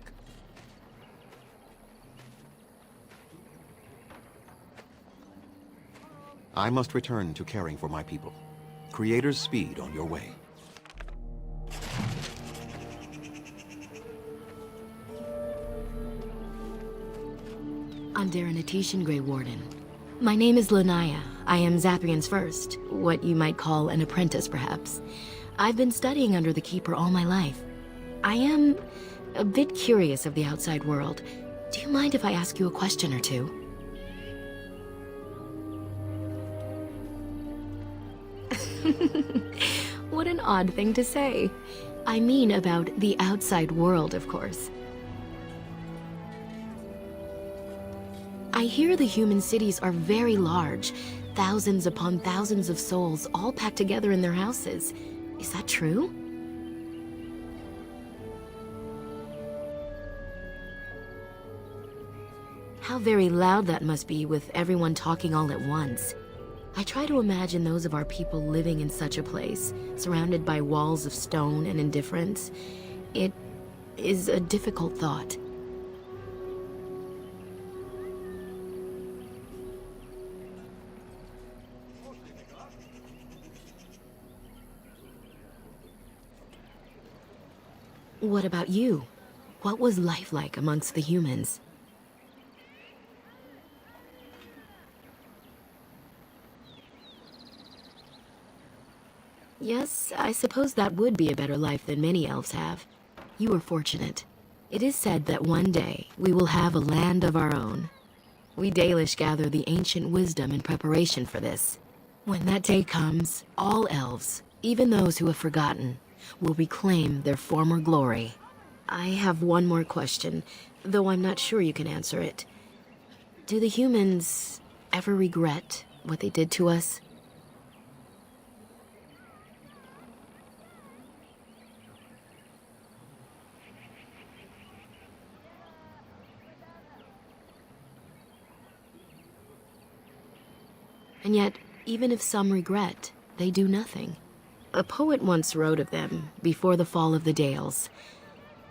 I must return to caring for my people. Creator's speed on your way. I'm Daranatishan, Grey Warden. My name is Lanaya. I am Zathrian's first, what you might call an apprentice, perhaps. I've been studying under the Keeper all my life. I am a bit curious of the outside world. Do you mind if I ask you a question or two? What an odd thing to say. I mean about the outside world, of course. I hear the human cities are very large, thousands upon thousands of souls all packed together in their houses. Is that true? How very loud that must be with everyone talking all at once. I try to imagine those of our people living in such a place, surrounded by walls of stone and indifference. It is a difficult thought. What about you? What was life like amongst the humans? Yes, I suppose that would be a better life than many elves have. You were fortunate. It is said that one day we will have a land of our own. We Dalish gather the ancient wisdom in preparation for this. When that day comes, all elves, even those who have forgotten, will reclaim their former glory. I have one more question, though I'm not sure you can answer it. Do the humans ever regret what they did to us? And yet, even if some regret, they do nothing. A poet once wrote of them, before the fall of the Dales.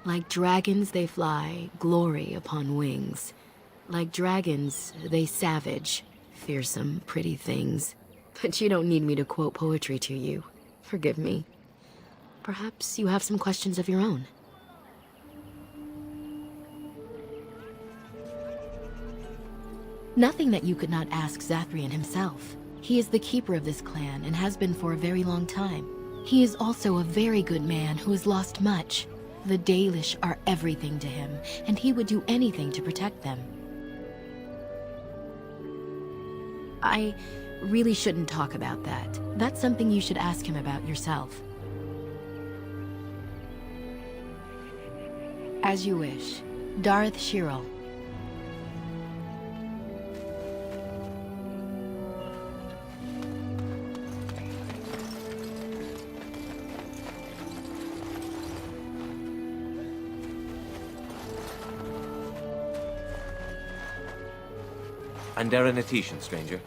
Like dragons they fly, glory upon wings. Like dragons, they savage, fearsome, pretty things. But you don't need me to quote poetry to you. Forgive me. Perhaps you have some questions of your own. Nothing that you could not ask Zathrian himself. He is the keeper of this clan and has been for a very long time. He is also a very good man who has lost much. The Dalish are everything to him, and he would do anything to protect them. I really shouldn't talk about that. That's something you should ask him about yourself. As you wish. Darth Shirel. Andera Natishan, stranger.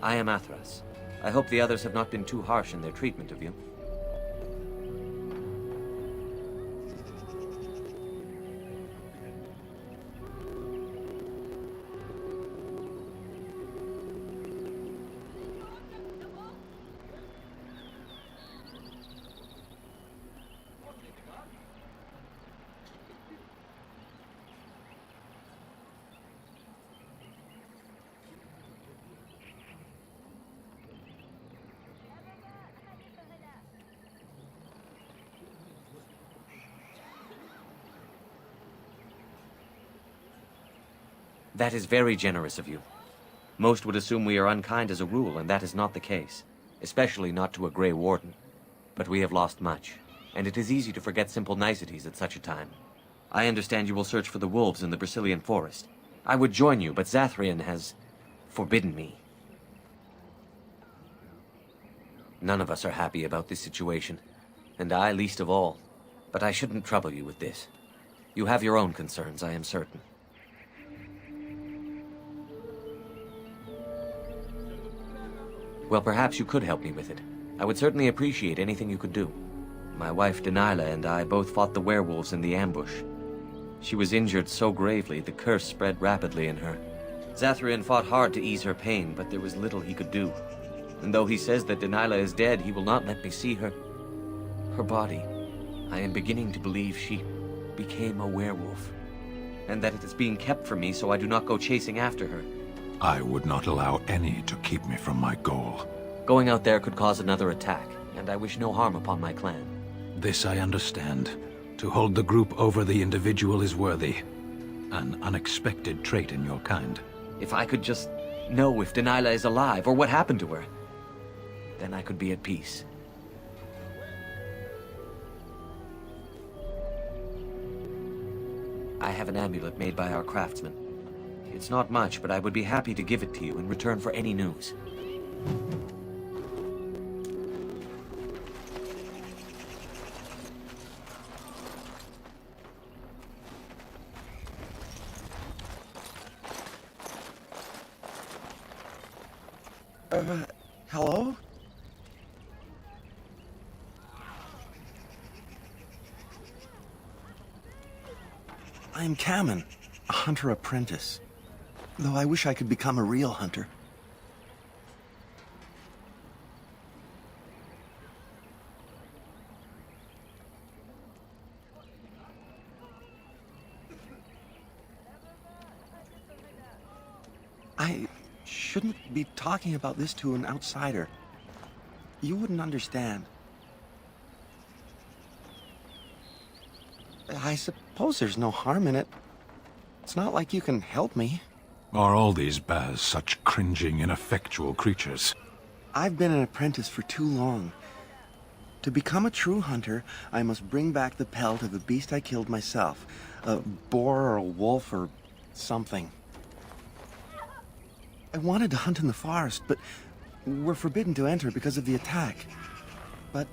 I am Athras. I hope the others have not been too harsh in their treatment of you. That is very generous of you. Most would assume we are unkind as a rule, and that is not the case. Especially not to a Grey Warden. But we have lost much, and it is easy to forget simple niceties at such a time. I understand you will search for the wolves in the Brazilian forest. I would join you, but Zathrian has forbidden me. None of us are happy about this situation, and I least of all. But I shouldn't trouble you with this. You have your own concerns, I am certain. Well, perhaps you could help me with it. I would certainly appreciate anything you could do. My wife Denilah and I both fought the werewolves in the ambush. She was injured so gravely, the curse spread rapidly in her. Zathrian fought hard to ease her pain, but there was little he could do. And though he says that Denilah is dead, he will not let me see her body. I am beginning to believe she became a werewolf, and that it is being kept from me so I do not go chasing after her. I would not allow any to keep me from my goal. Going out there could cause another attack, and I wish no harm upon my clan. This I understand. To hold the group over the individual is worthy. An unexpected trait in your kind. If I could just know if Denilah is alive, or what happened to her, then I could be at peace. I have an amulet made by our craftsman. It's not much, but I would be happy to give it to you in return for any news. Hello? I am Kamen, a hunter apprentice. Though I wish I could become a real hunter. I shouldn't be talking about this to an outsider. You wouldn't understand. I suppose there's no harm in it. It's not like you can help me. Are all these Baz such cringing, ineffectual creatures? I've been an apprentice for too long. To become a true hunter, I must bring back the pelt of a beast I killed myself. A boar or a wolf or something. I wanted to hunt in the forest, but we're forbidden to enter because of the attack. But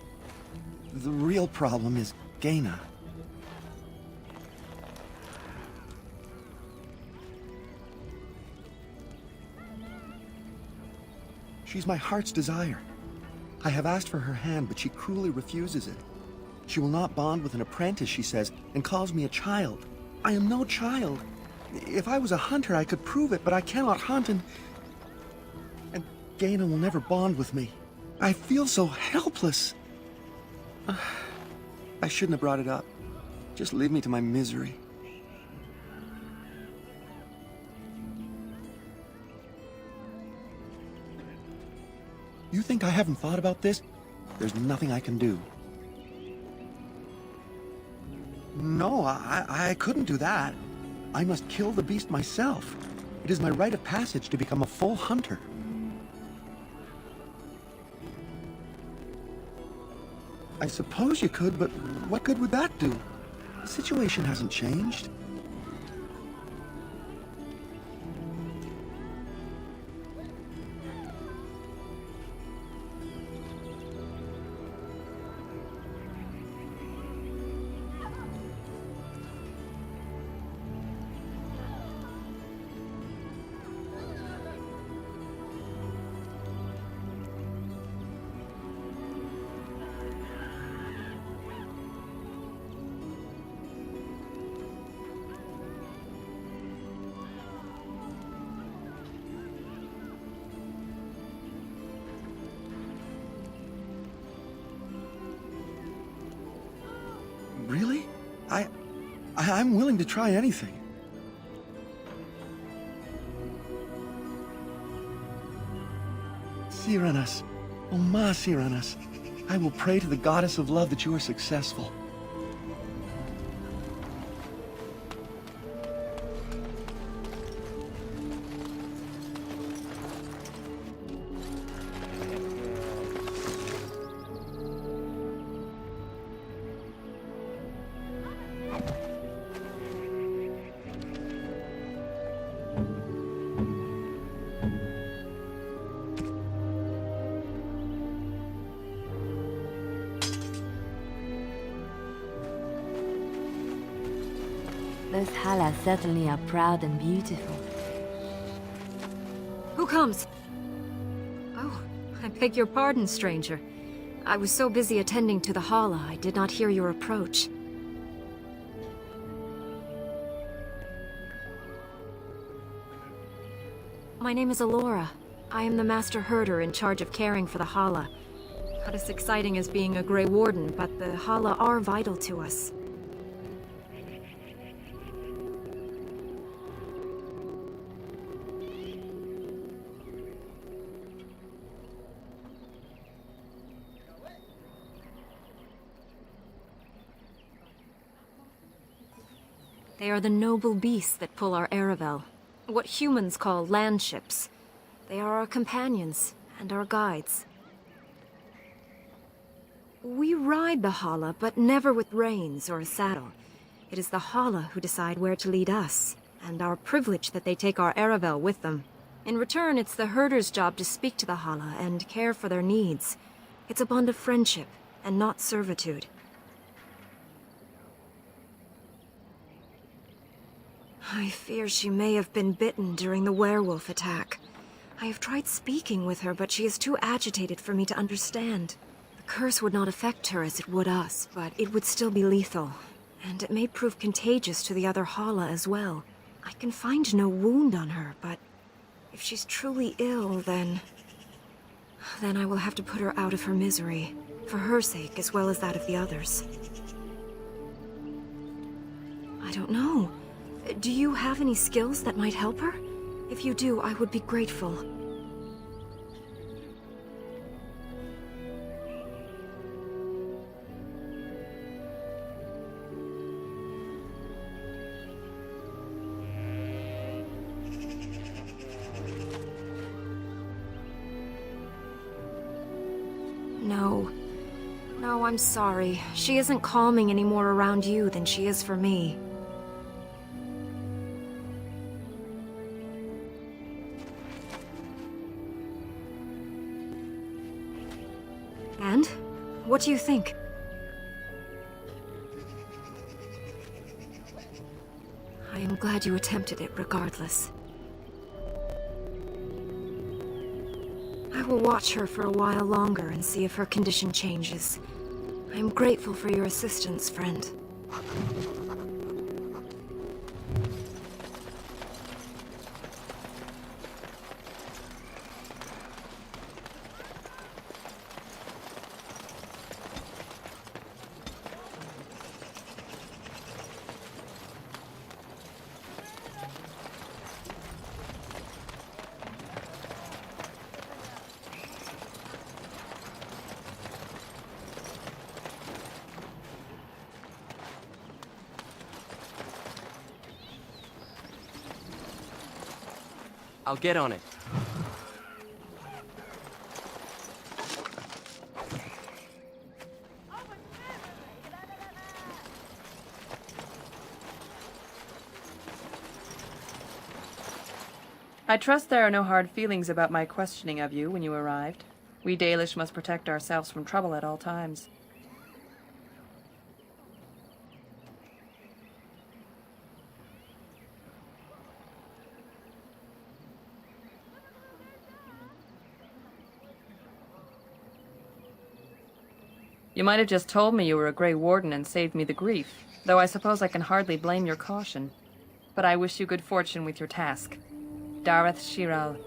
the real problem is Gaina. She's my heart's desire. I have asked for her hand, but she cruelly refuses it. She will not bond with an apprentice, she says, and calls me a child. I am no child. If I was a hunter, I could prove it, but I cannot hunt, and Gaina will never bond with me. I feel so helpless. I shouldn't have brought it up. Just leave me to my misery. You think I haven't thought about this? There's nothing I can do. No, I couldn't do that. I must kill the beast myself. It is my rite of passage to become a full hunter. I suppose you could, but what good would that do? The situation hasn't changed. Really? I'm willing to try anything. Cyranas, oh ma Cyranas, I will pray to the goddess of love that you are successful. Those Halas certainly are proud and beautiful. Who comes? Oh, I beg your pardon, stranger. I was so busy attending to the Hala, I did not hear your approach. My name is Alora. I am the Master Herder in charge of caring for the Hala. Not as exciting as being a Grey Warden, but the Hala are vital to us. They are the noble beasts that pull our Aravel. What humans call landships. They are our companions and our guides. We ride the Hala, but never with reins or a saddle. It is the Hala who decide where to lead us, and our privilege that they take our Aravel with them. In return, it's the herder's job to speak to the Hala and care for their needs. It's a bond of friendship, and not servitude. I fear she may have been bitten during the werewolf attack. I have tried speaking with her, but she is too agitated for me to understand. The curse would not affect her as it would us, but it would still be lethal. And it may prove contagious to the other Hala as well. I can find no wound on her, but if she's truly ill, then I will have to put her out of her misery. For her sake, as well as that of the others. I don't know. Do you have any skills that might help her? If you do, I would be grateful. No. No, I'm sorry. She isn't calming any more around you than she is for me. And? What do you think? I am glad you attempted it regardless. I will watch her for a while longer and see if her condition changes. I am grateful for your assistance, friend. I'll get on it. I trust there are no hard feelings about my questioning of you when you arrived. We Dalish must protect ourselves from trouble at all times. You might have just told me you were a Grey Warden and saved me the grief, though I suppose I can hardly blame your caution. But I wish you good fortune with your task. Dareth Shiral.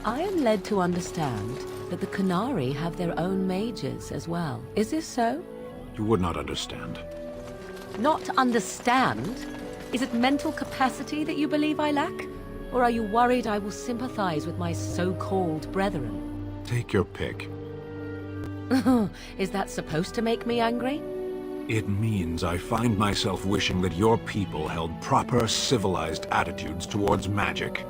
I am led to understand that the Qunari have their own mages as well. Is this so? You would not understand. Not understand? Is it mental capacity that you believe I lack? Or are you worried I will sympathize with my so-called brethren? Take your pick. Is that supposed to make me angry? It means I find myself wishing that your people held proper, civilized attitudes towards magic.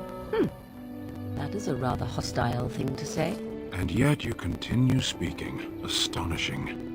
That is a rather hostile thing to say. And yet you continue speaking. Astonishing.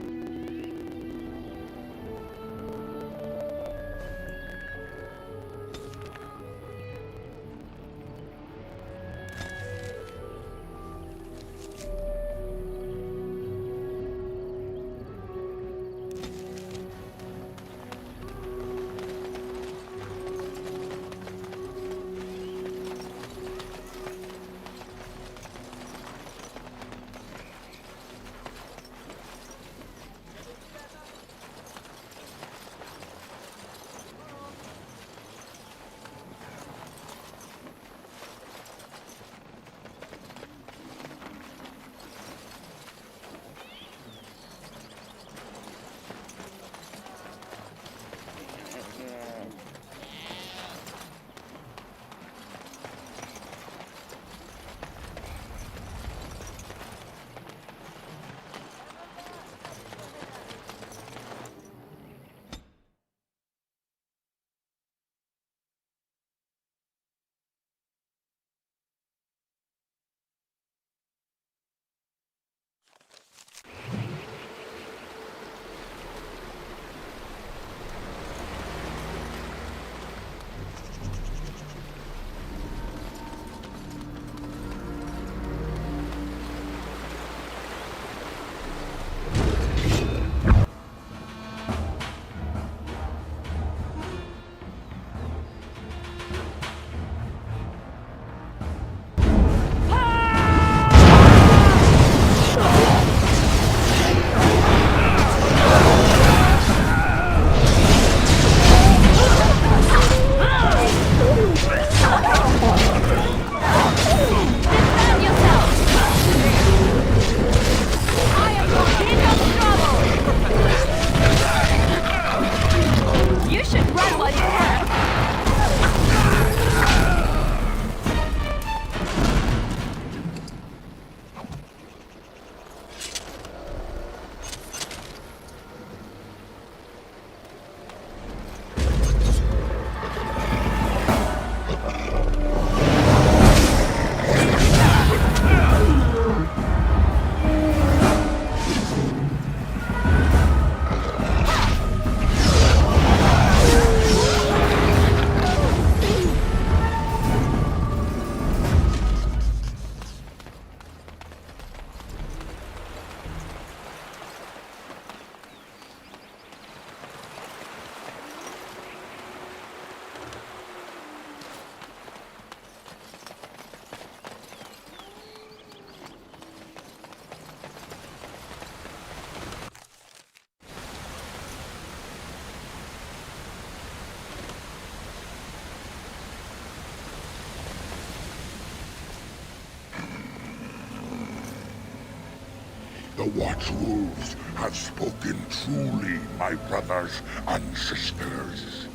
The Watchwolves have spoken truly, my brothers and sisters.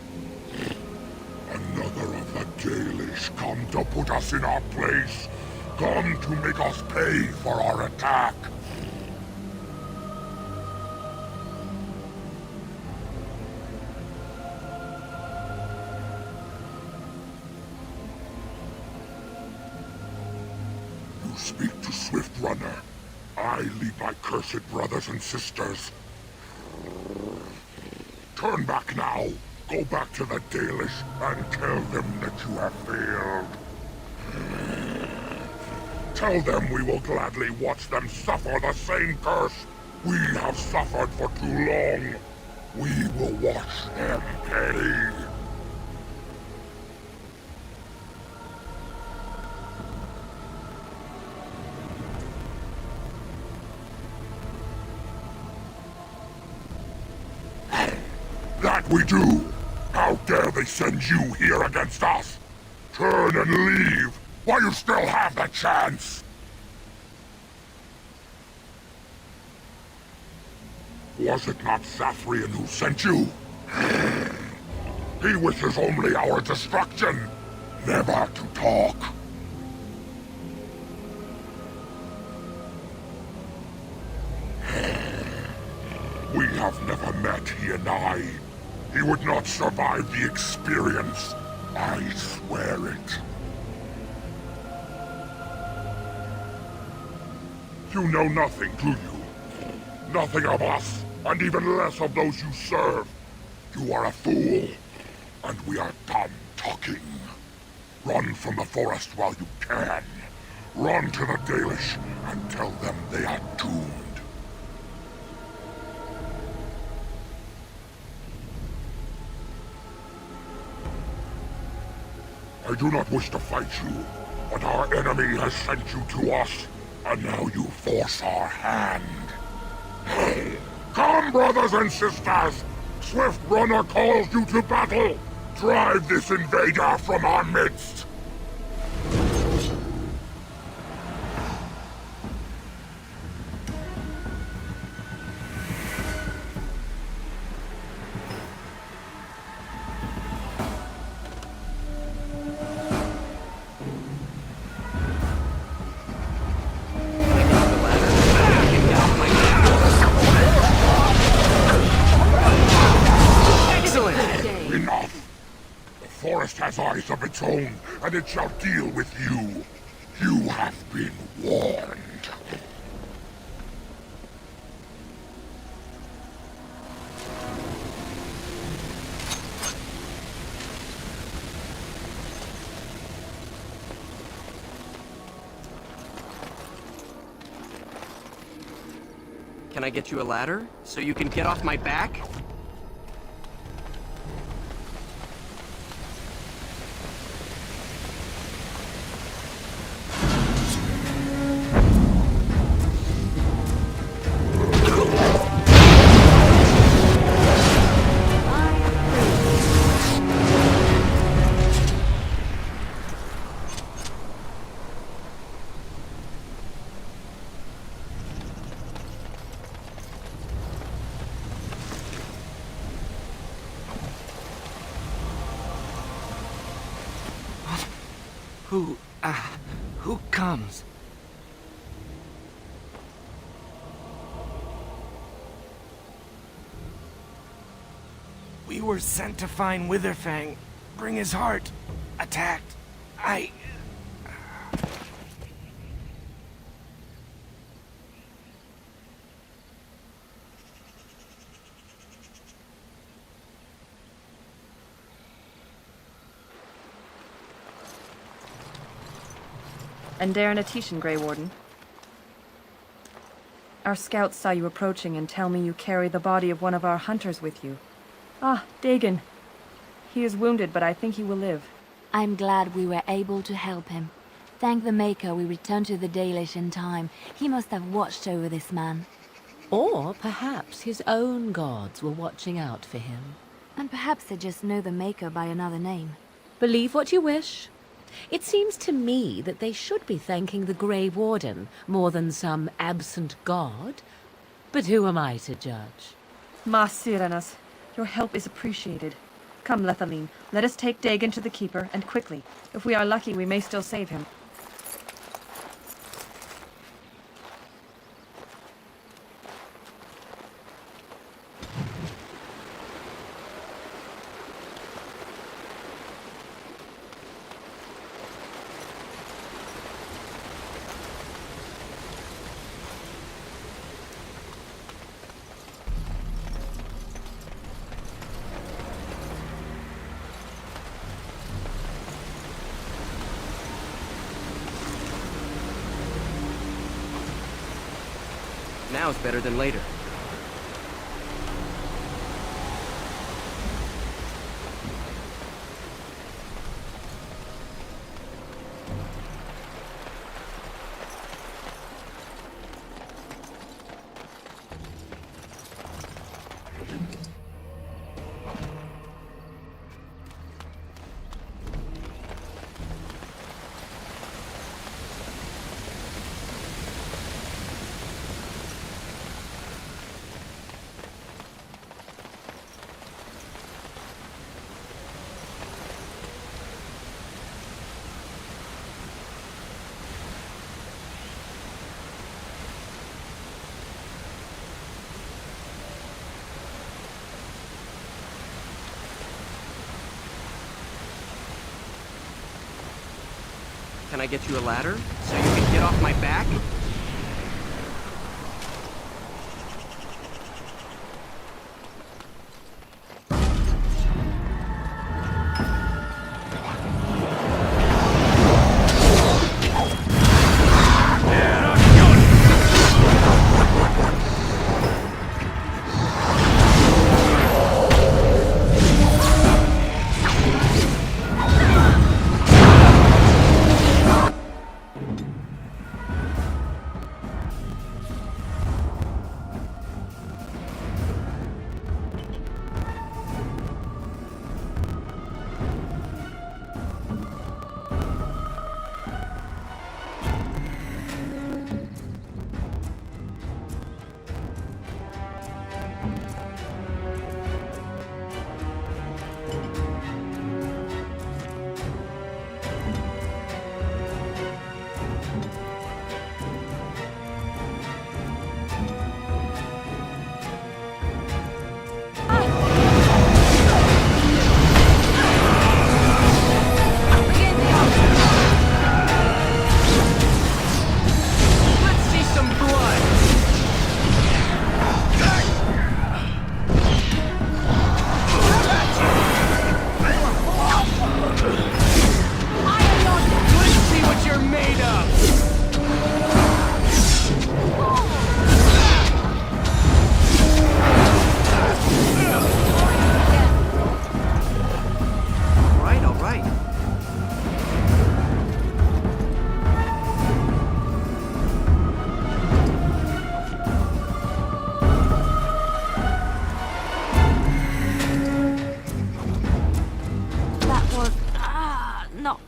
Another of the Dalish come to put us in our place. Come to make us pay for our attack. You speak to Swift Runner. I lead my cursed brothers and sisters Turn back now. Go back to the Dalish and tell them that you have failed. Tell them we will gladly watch them suffer the same curse we have suffered for too long. We will watch them pay. That we do! How dare they send you here against us? Turn and leave, while you still have the chance! Was it not Sathrian who sent you? He wishes only our destruction, never to talk. We have never met, he and I. He would not survive the experience. I swear it. You know nothing, do you? Nothing of us, and even less of those you serve. You are a fool, and we are done talking. Run from the forest while you can. Run to the Dalish and tell them they are doomed. I do not wish to fight you, but our enemy has sent you to us, and now you force our hand. Come, brothers and sisters! Swift Runner calls you to battle! Drive this invader from our midst! Has eyes of its own, and it shall deal with you. You have been warned. Can I get you a ladder, so you can get off my back? Who comes? We were sent to find Witherfang, bring his heart. Attacked. And Darren Atishan, Grey Warden. Our scouts saw you approaching and tell me you carry the body of one of our hunters with you. Ah, Dagon. He is wounded, but I think he will live. I'm glad we were able to help him. Thank the Maker we returned to the Dalish in time. He must have watched over this man. Or perhaps his own gods were watching out for him. And perhaps they just know the Maker by another name. Believe what you wish. It seems to me that they should be thanking the Grey Warden more than some absent god. But who am I to judge? Ma Sirenas, your help is appreciated. Come, Lethaline, let us take Dagon to the Keeper, and quickly. If we are lucky, we may still save him. Now is better than later. Can I get you a ladder so you can get off my back?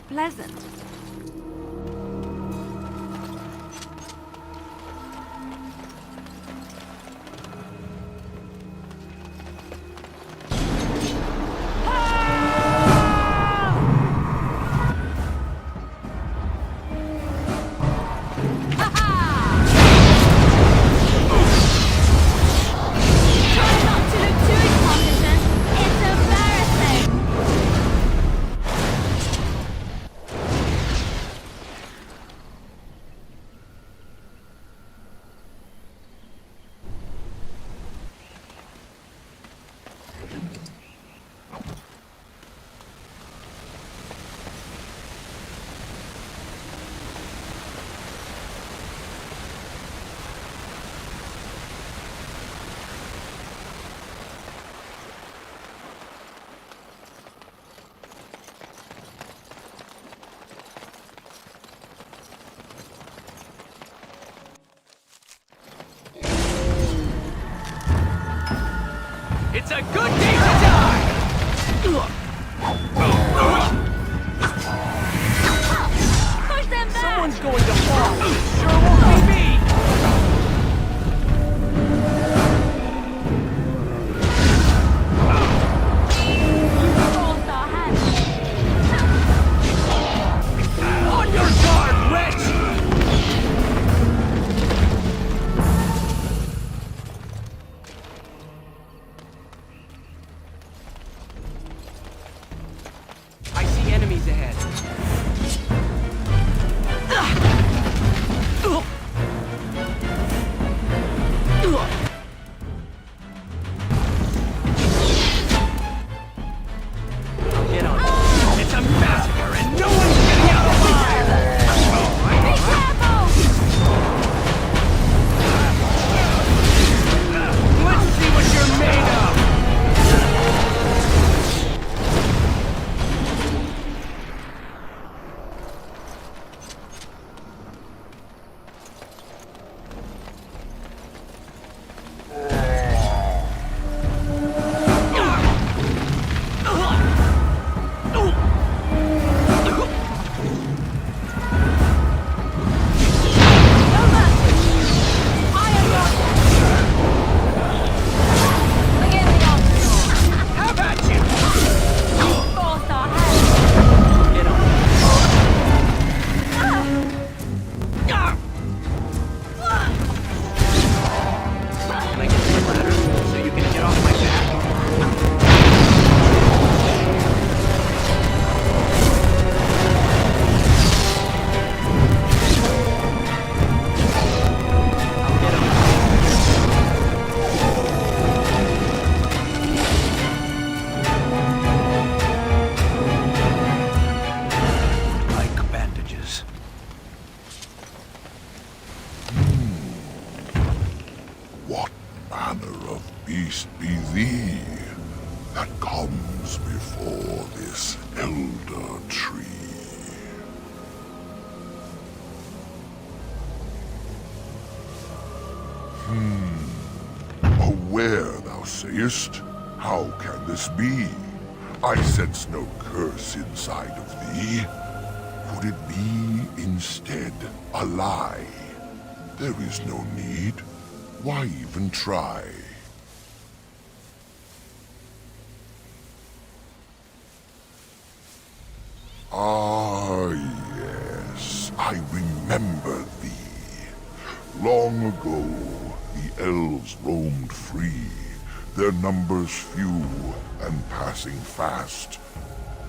Pleasant. It's a good day to die! Push them back! Someone's going to fall! It sure won't be me! On your guard, wretch! Thou sayest? How can this be? I sense no curse inside of thee. Could it be, instead, a lie? There is no need. Why even try? Ah, yes, I remember thee. Long ago, the elves roamed free, their numbers few and passing fast,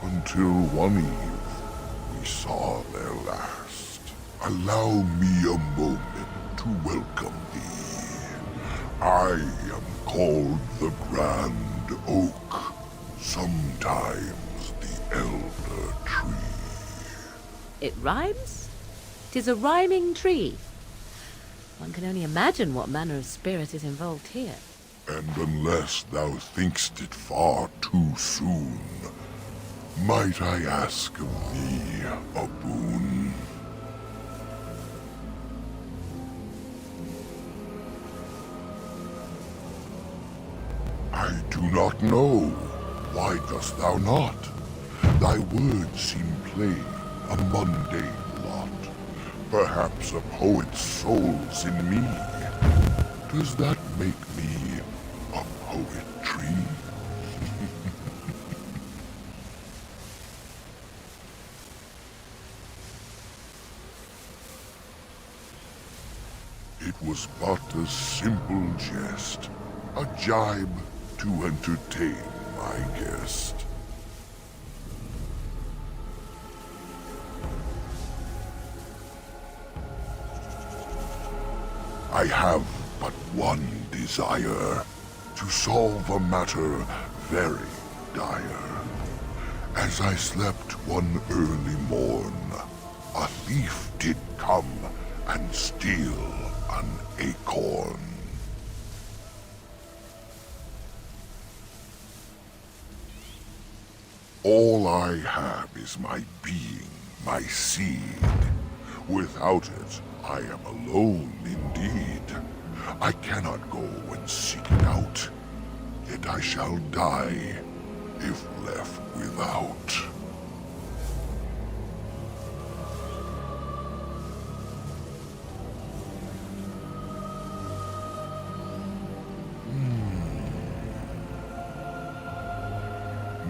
until one eve we saw their last. Allow me a moment to welcome thee. I am called the Grand Oak, sometimes the Elder Tree. It rhymes? 'Tis a rhyming tree. One can only imagine what manner of spirit is involved here. And unless thou thinkst it far too soon, might I ask of thee a boon? I do not know. Why dost thou not? Thy words seem plain, a mundane lot. Perhaps a poet's soul's in me. Does that make me a poetry? It was but a simple jest, a jibe to entertain my guest. I have but one desire, to solve a matter very dire. As I slept one early morn, a thief did come and steal an acorn. All I have is my being, my seed. Without it, I am alone indeed. I cannot go and seek it out, yet I shall die if left without.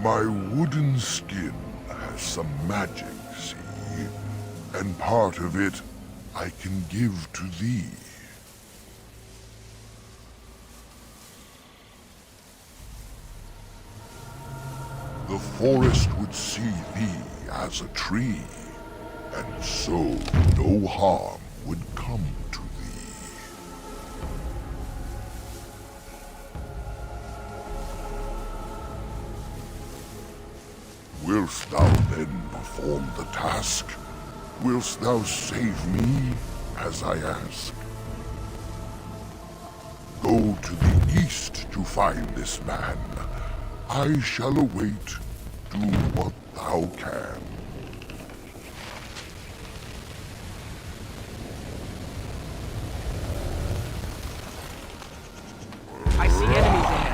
My wooden skin has some magic, see? And part of it I can give to thee. The forest would see thee as a tree, and so no harm would come to thee. Wilt thou then perform the task? Wilt thou save me, as I ask? Go to the east to find this man. I shall await. Do what thou can. I see enemies ahead.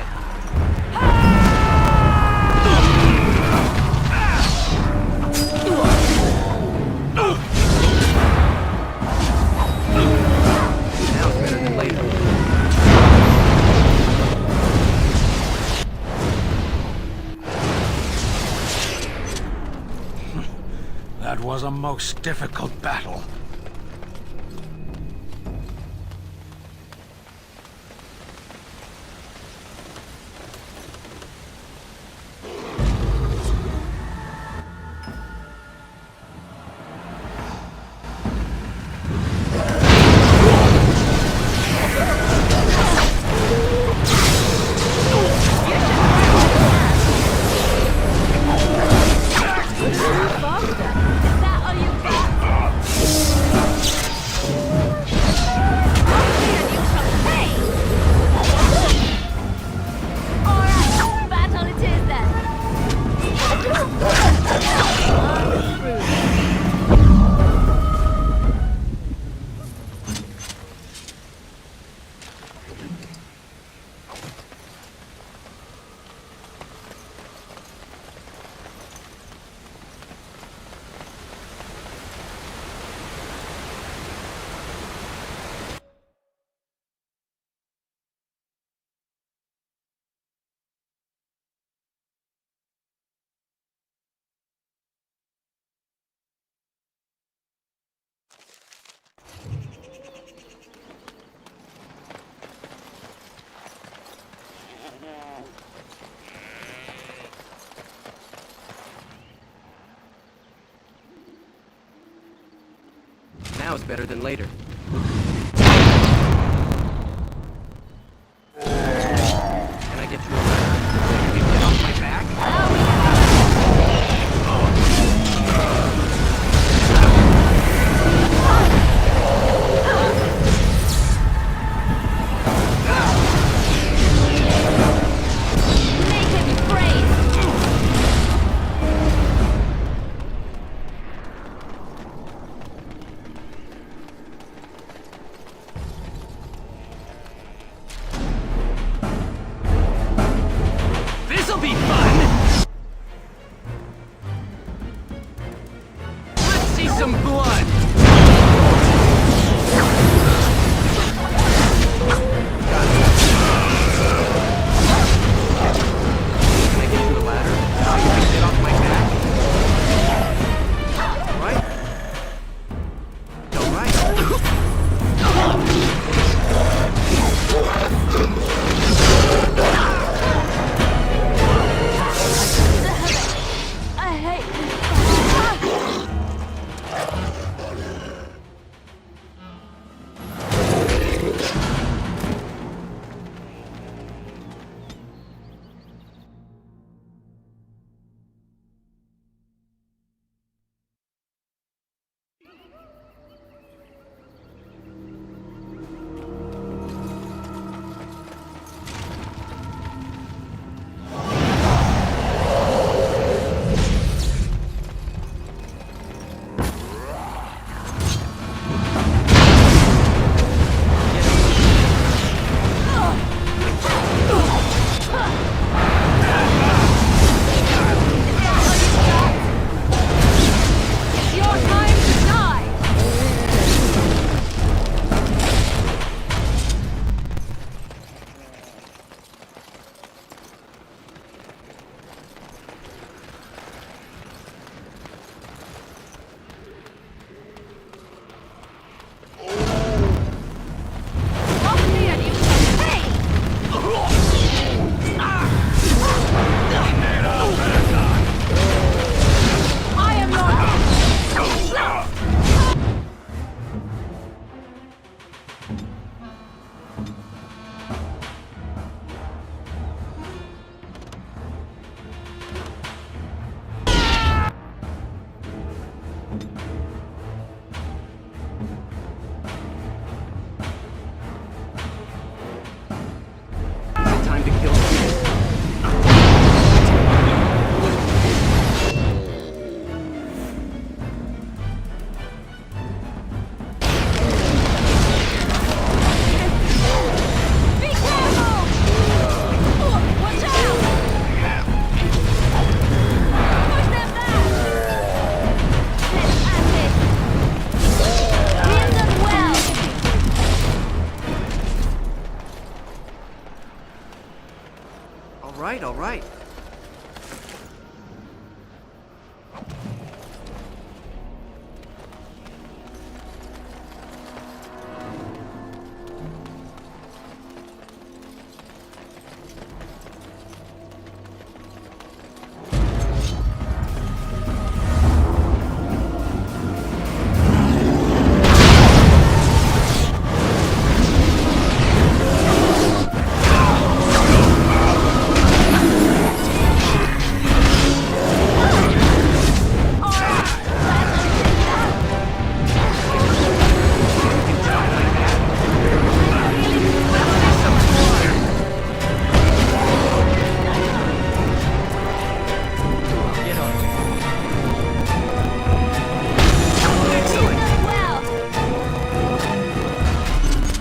Now's better than later. That was a most difficult battle. Now is better than later. Can I get you a ladder so you can get off my back? This'll be fun! Let's see some blood! Can I get you a ladder so you can get off my back? Right? Alright. I hate this. It's your time to die. Lock me and you shall pay. I am not. Time to kill you. Be careful! Watch out! Push them back! Let's have this! Heal them well! Alright, alright.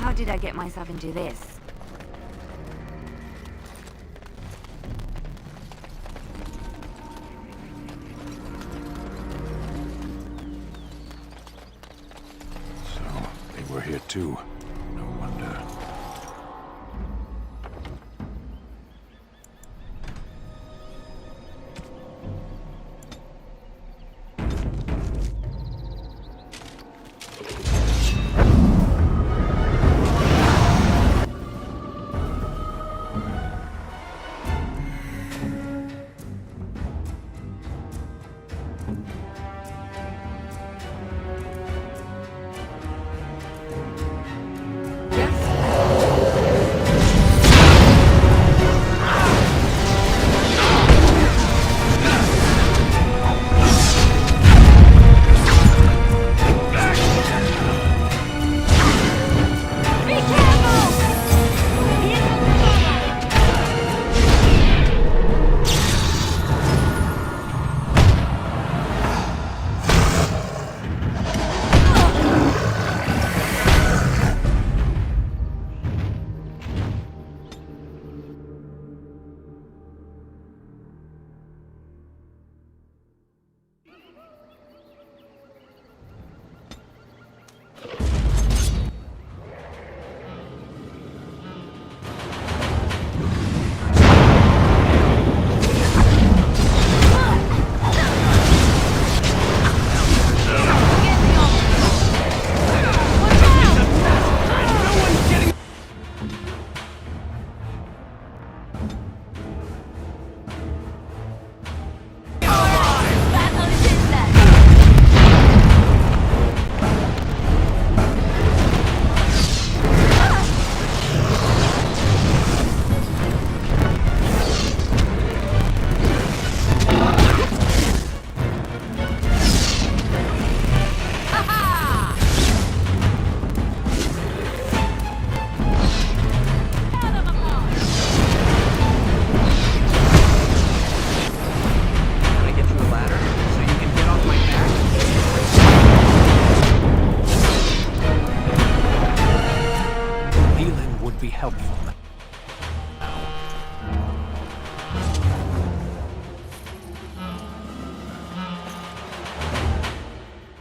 How did I get myself into this? So, they were here too. No wonder.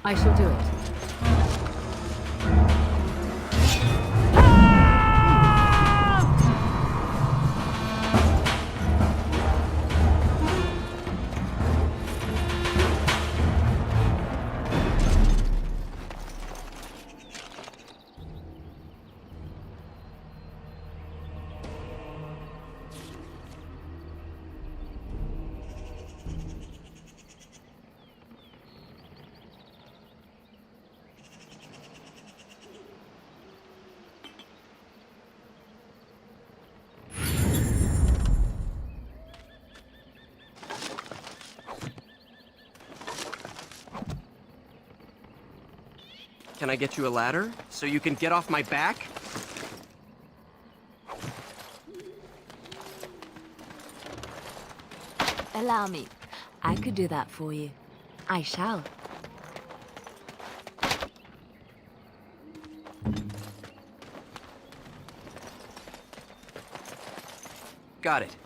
I shall do it. Can I get you a ladder so you can get off my back? Allow me. I could do that for you. I shall. Got it.